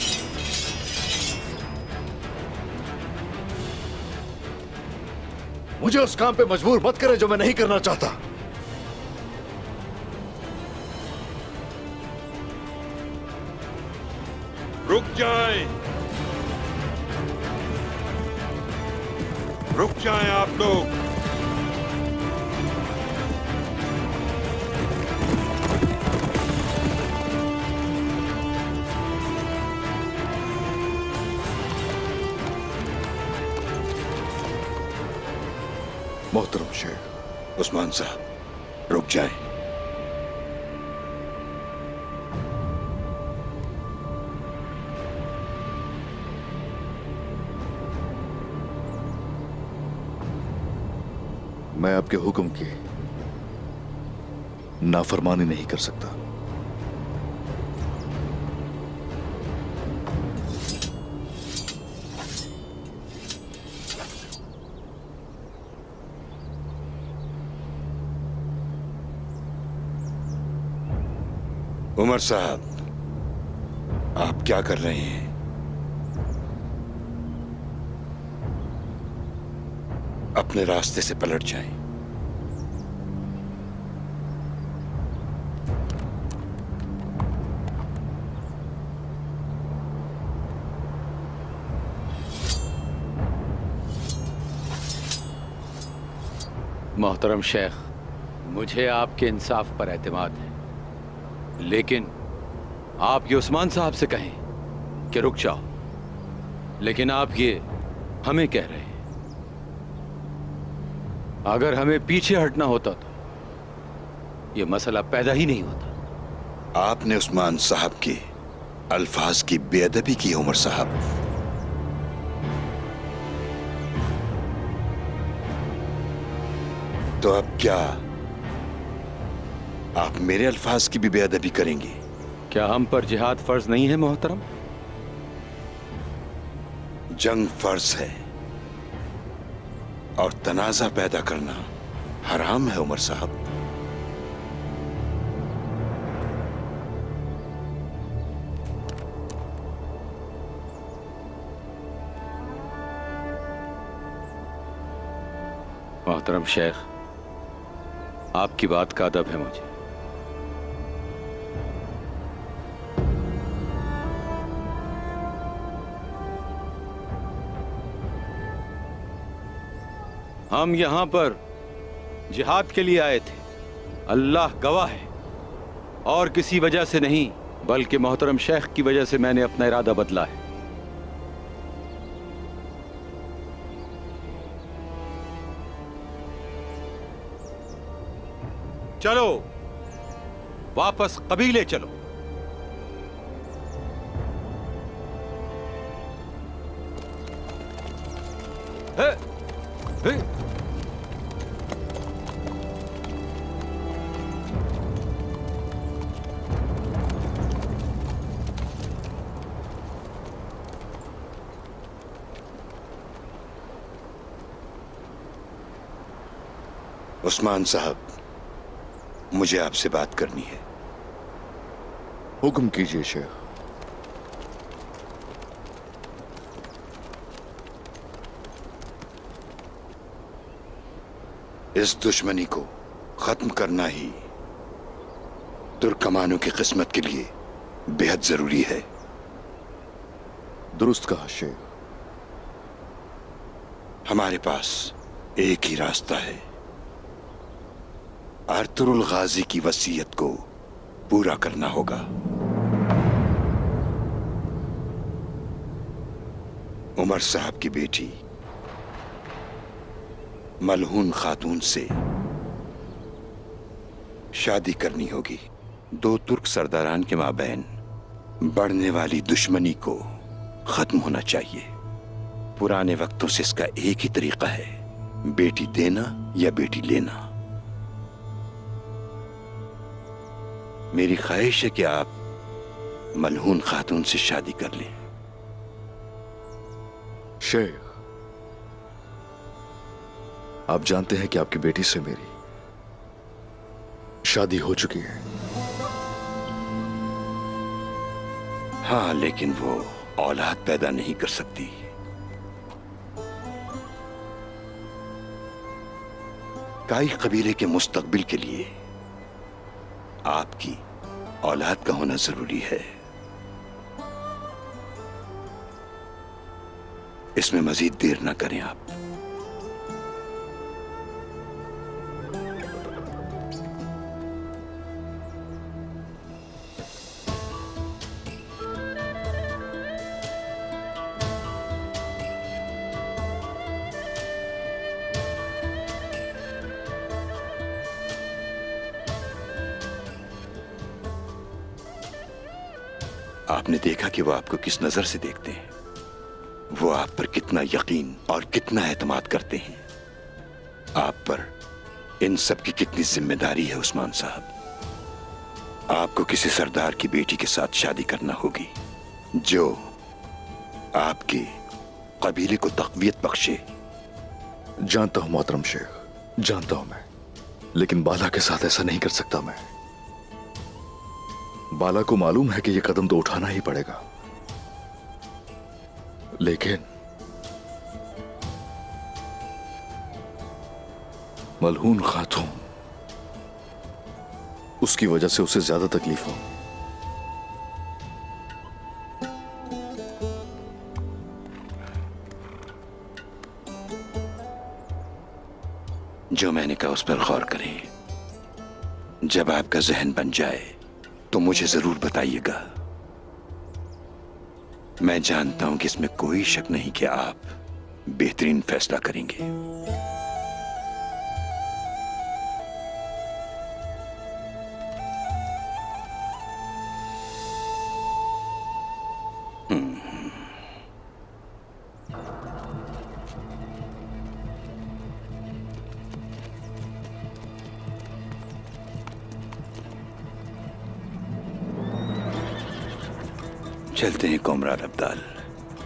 मुझे उस काम पे मजबूर मत करें जो मैं नहीं करना चाहता। रुक जाएं, रुक जाएं आप लोग। मोहतरम शेख। उस्मान साहब, रुक जाएं। मैं आपके हुक्म की नाफरमानी नहीं कर सकता। उमर साहब, आप क्या कर रहे हैं? अपने रास्ते से पलट जाएं। मोहतरम शेख, मुझे आपके इंसाफ पर एतमाद है, लेकिन आप ये उस्मान साहब से कहें कि रुक जाओ, लेकिन आप ये हमें कह रहे हैं। अगर हमें पीछे हटना होता तो ये मसला पैदा ही नहीं होता। आपने उस्मान साहब के अल्फाज की बेअदबी की उमर साहब। तो अब क्या आप मेरे अल्फाज की भी बेअदबी करेंगे? क्या हम पर जिहाद फर्ज नहीं है मोहतरम? जंग फर्ज है और तनाजा पैदा करना हराम है उमर साहब। मोहतरम शेख, आपकी बात का अदब है मुझे। हम यहां पर जिहाद के लिए आए थे, अल्लाह गवाह है, और किसी वजह से नहीं, बल्कि मोहतरम शेख की वजह से मैंने अपना इरादा बदला है। चलो वापस कबीले चलो। हे, हे। उस्मान साहब, मुझे आपसे बात करनी है। हुक्म कीजिए शेख। इस दुश्मनी को खत्म करना ही तुर्कमानों की किस्मत के लिए बेहद जरूरी है। दुरुस्त कहा शेख। हमारे पास एक ही रास्ता है, अर्तुरुल गाजी की वसीयत को पूरा करना होगा। उमर साहब की बेटी मलहून खातून से शादी करनी होगी। दो तुर्क सरदारान के माबैन बढ़ने वाली दुश्मनी को खत्म होना चाहिए। पुराने वक्तों से इसका एक ही तरीका है, बेटी देना या बेटी लेना। मेरी ख्वाहिश है कि आप मलहून खातून से शादी कर लें। शेख, आप जानते हैं कि आपकी बेटी से मेरी शादी हो चुकी है। हाँ, लेकिन वो औलाद पैदा नहीं कर सकती। काई कबीले के मुस्तकबिल के लिए आपकी औलाद का होना जरूरी है। इसमें मजीद देर ना करें आप। आपने देखा कि वो आपको किस नजर से देखते हैं, वो आप पर कितना यकीन और कितना एतमाद करते हैं। आप पर इन सब की कितनी जिम्मेदारी है उस्मान साहब। आपको किसी सरदार की बेटी के साथ शादी करना होगी जो आपके कबीले को तकवीयत बख्शे। जानता हूं मोहतरम शेख, जानता हूं मैं, लेकिन बाला के साथ ऐसा नहीं कर सकता मैं। बाला को मालूम है कि यह कदम तो उठाना ही पड़ेगा, लेकिन मलहून खातून, उसकी वजह से उसे ज्यादा तकलीफ हो। जो मैंने कहा उस पर गौर करें। जब आपका जहन बन जाए तो मुझे जरूर बताइएगा। मैं जानता हूं कि इसमें कोई शक नहीं कि आप बेहतरीन फैसला करेंगे। चलते हैं कमरान अब्दाल,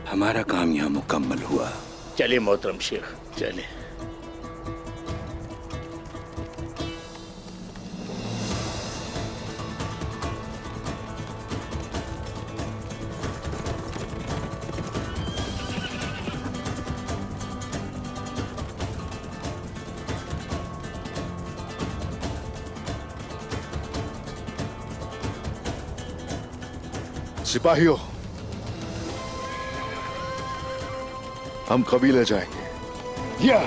हमारा काम यहां मुकम्मल हुआ। चलिए मोहतरम शेख, चलिए। सिपाहियों, हम कबीले जाएंगे। या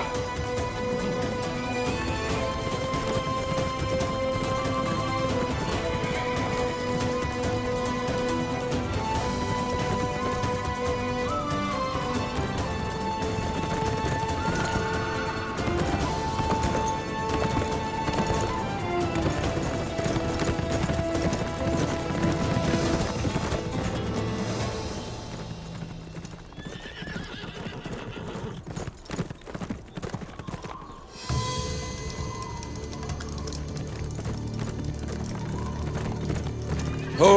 हो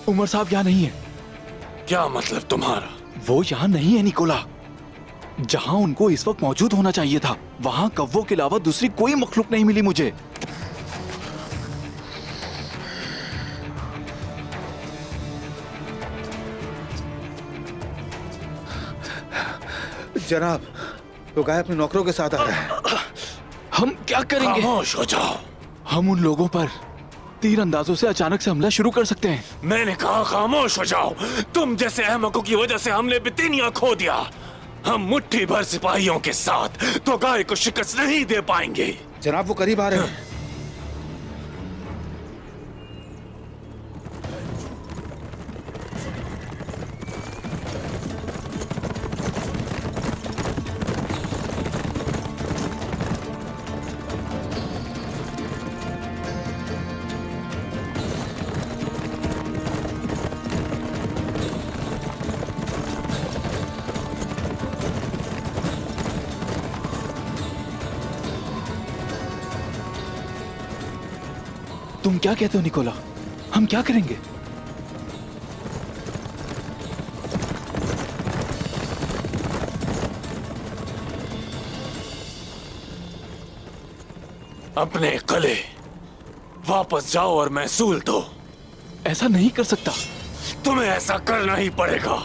उमर साहब यहाँ नहीं है। क्या मतलब तुम्हारा? वो यहाँ नहीं है निकोला। जहाँ उनको इस वक्त मौजूद होना चाहिए था, वहाँ कव्वों के अलावा दूसरी कोई मखलूक नहीं मिली मुझे। जनाब, तो गाय अपने नौकरों के साथ आ रहा है। हम क्या करेंगे? खामोश हो जाओ। हम उन लोगों पर तीर अंदाजों से अचानक से हमला शुरू कर सकते हैं। मैंने कहा खामोश हो जाओ। तुम जैसे अहमकों की वजह से हमने बितिनिया खो दिया। हम मुट्ठी भर सिपाहियों के साथ तो गाय को शिकस्त नहीं दे पाएंगे। जनाब, वो करीब आ रहे हैं। तुम क्या कहते हो निकोला? हम क्या करेंगे? अपने कले वापस जाओ और महसूल दो। ऐसा नहीं कर सकता। तुम्हें ऐसा करना ही पड़ेगा,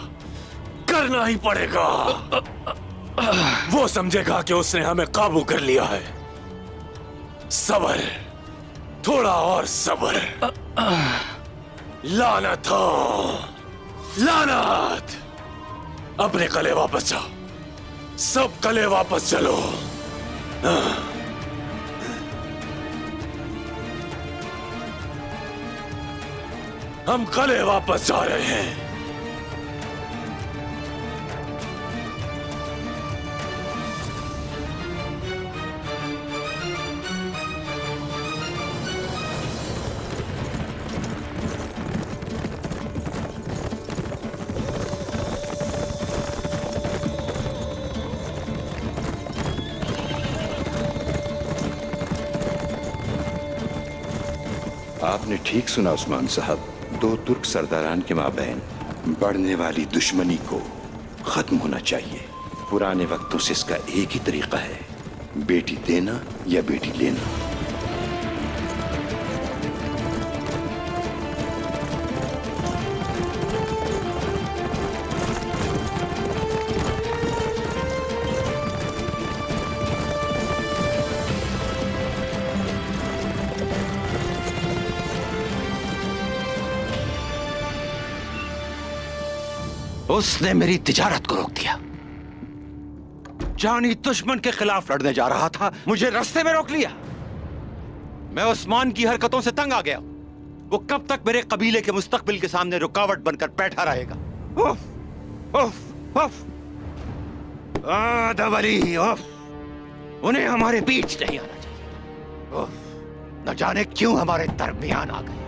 करना ही पड़ेगा। वो समझेगा कि उसने हमें काबू कर लिया है। सबर, थोड़ा और सबर। लानत हो, लानत। अपने कले वापस जाओ, सब कले वापस चलो। हम कले वापस जा रहे हैं। आपने ठीक सुना उस्मान साहब। दो तुर्क सरदारान के माबैन बढ़ने वाली दुश्मनी को खत्म होना चाहिए। पुराने वक्तों से इसका एक ही तरीका है, बेटी देना या बेटी लेना। उसने मेरी तिजारत को रोक दिया। जानी दुश्मन के खिलाफ लड़ने जा रहा था, मुझे रास्ते में रोक लिया। मैं उस्मान की हरकतों से तंग आ गया। वो कब तक मेरे कबीले के मुस्तकबिल के सामने रुकावट बनकर बैठा रहेगा? उफ, उफ, उफ। आदम अली, उफ। उन्हें हमारे बीच नहीं आना चाहिए। उफ, न जाने क्यों हमारे दरमियान आ गए।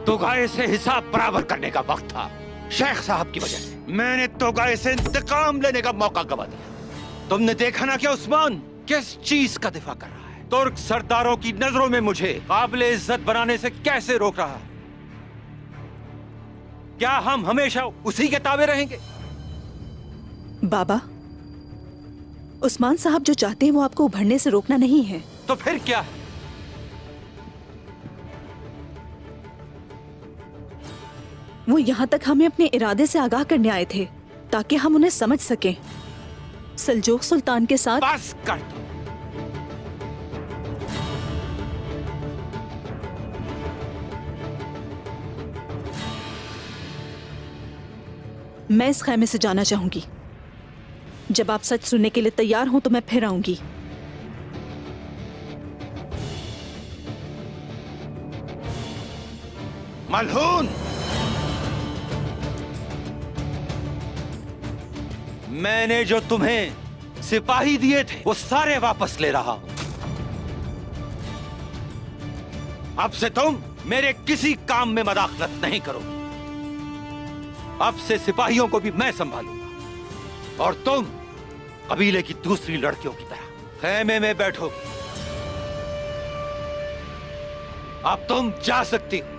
तोगाए से हिसाब बराबर करने का वक्त था। शेख साहब की वजह से मैंने तोगाए से इंतकाम लेने का मौका गवा दिया। तुमने देखा ना कि उस्मान किस चीज का दिफा कर रहा है। तुर्क सरदारों की नजरों में मुझे काबिले इज्जत बनाने से कैसे रोक रहा है। क्या हम हमेशा उसी के ताबे रहेंगे? बाबा, उस्मान साहब जो चाहते हैं वो आपको उभरने से रोकना नहीं है। तो फिर क्या है? वो यहाँ तक हमें अपने इरादे से आगाह करने आए थे ताकि हम उन्हें समझ सकें। सल्जूक सुल्तान के साथ बस कर दो। मैं इस खैमे से जाना चाहूंगी। जब आप सच सुनने के लिए तैयार हों तो मैं फिर आऊंगी। मलहून, मैंने जो तुम्हें सिपाही दिए थे वो सारे वापस ले रहा हूं। अब से तुम मेरे किसी काम में मदाखलत नहीं करोगे। अब से सिपाहियों को भी मैं संभालूंगा और तुम कबीले की दूसरी लड़कियों की तरह खैमे में बैठोगी। अब तुम जा सकती हो।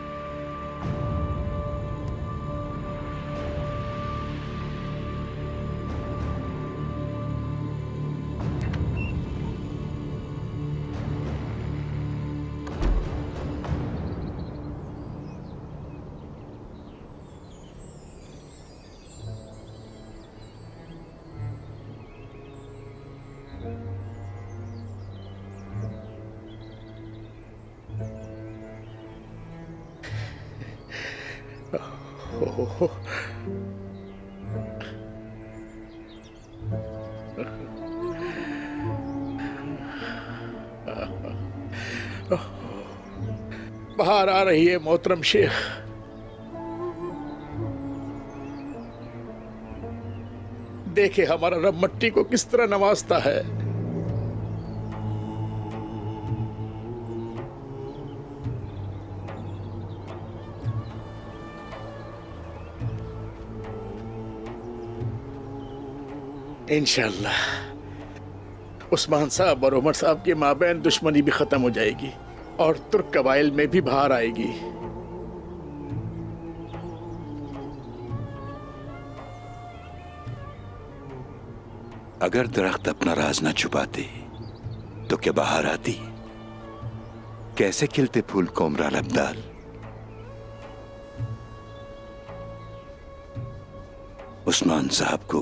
बाहर आ रही है मोहतरम शेख। देखे हमारा रब मट्टी को किस तरह नवाजता है। इंशाअल्लाह उस्मान साहब और उमर साहब के माबैन दुश्मनी भी खत्म हो जाएगी और तुर्क कबाइल में भी बाहर आएगी। अगर दरख्त अपना राज न छुपाते तो क्या बाहर आती? कैसे खिलते फूल कोमरा लबदार? उस्मान साहब को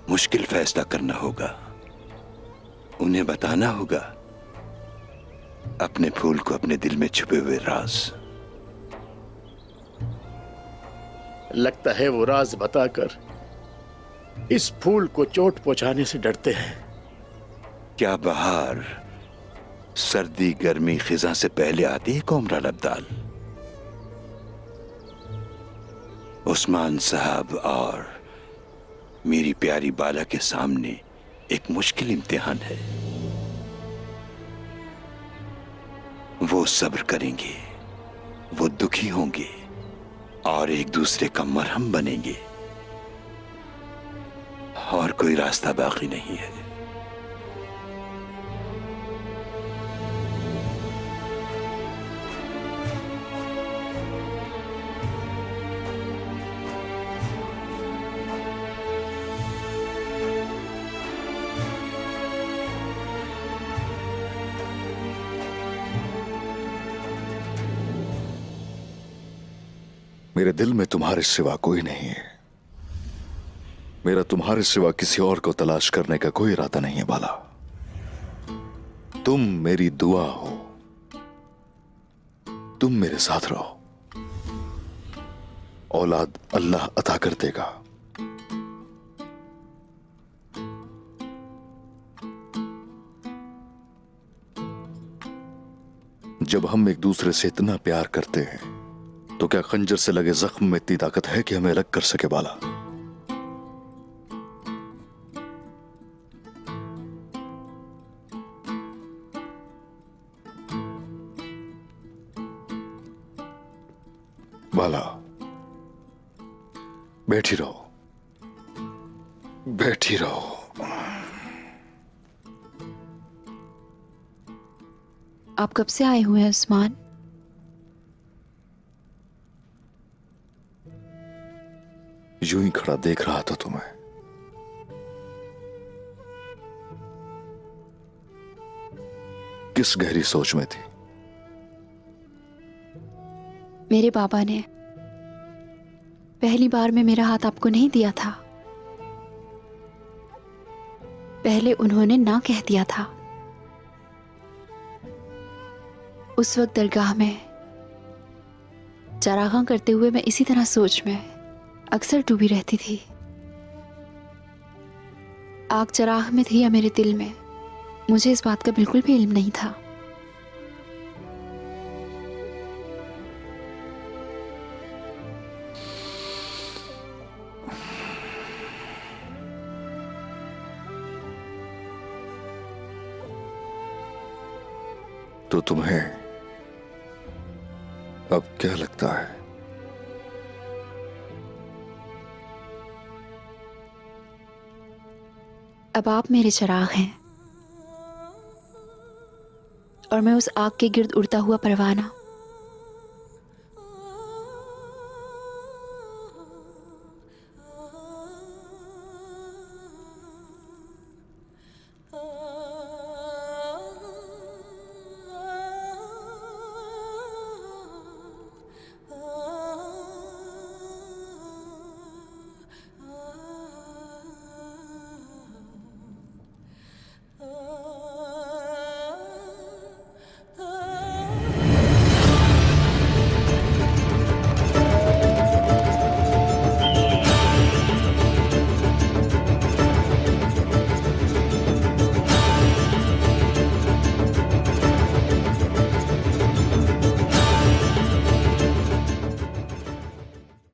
मुश्किल फैसला करना होगा। उन्हें बताना होगा अपने फूल को, अपने दिल में छुपे हुए राज। लगता है वो राज बताकर इस फूल को चोट पहुंचाने से डरते हैं। क्या बहार सर्दी गर्मी खिजा से पहले आती है कोमरा लबदाल? उस्मान साहब और मेरी प्यारी बाला के सामने एक मुश्किल इम्तिहान है। वो सब्र करेंगे, वो दुखी होंगे और एक दूसरे का मरहम बनेंगे और कोई रास्ता बाकी नहीं है। मेरे दिल में तुम्हारे सिवा कोई नहीं है। मेरा तुम्हारे सिवा किसी और को तलाश करने का कोई इरादा नहीं है बाला। तुम मेरी दुआ हो, तुम मेरे साथ रहो। औलाद अल्लाह अता कर देगा। जब हम एक दूसरे से इतना प्यार करते हैं तो क्या खंजर से लगे जख्म में इतनी ताकत है कि हमें अलग कर सके बाला? बाला, बैठी रहो, बैठी रहो। आप कब से आए हुए हैं उस्मान? यूं ही खड़ा देख रहा था तुम्हें। किस गहरी सोच में थी? मेरे बाबा ने पहली बार में मेरा हाथ आपको नहीं दिया था। पहले उन्होंने ना कह दिया था। उस वक्त दरगाह में चरागां करते हुए मैं इसी तरह सोच में अक्सर डूबी रहती थी। आग चराग में थी या मेरे दिल में, मुझे इस बात का बिल्कुल भी इल्म नहीं था। तो तुम्हें अब क्या लगता है? अब आप मेरे चराग हैं और मैं उस आग के गिर्द उड़ता हुआ परवाना।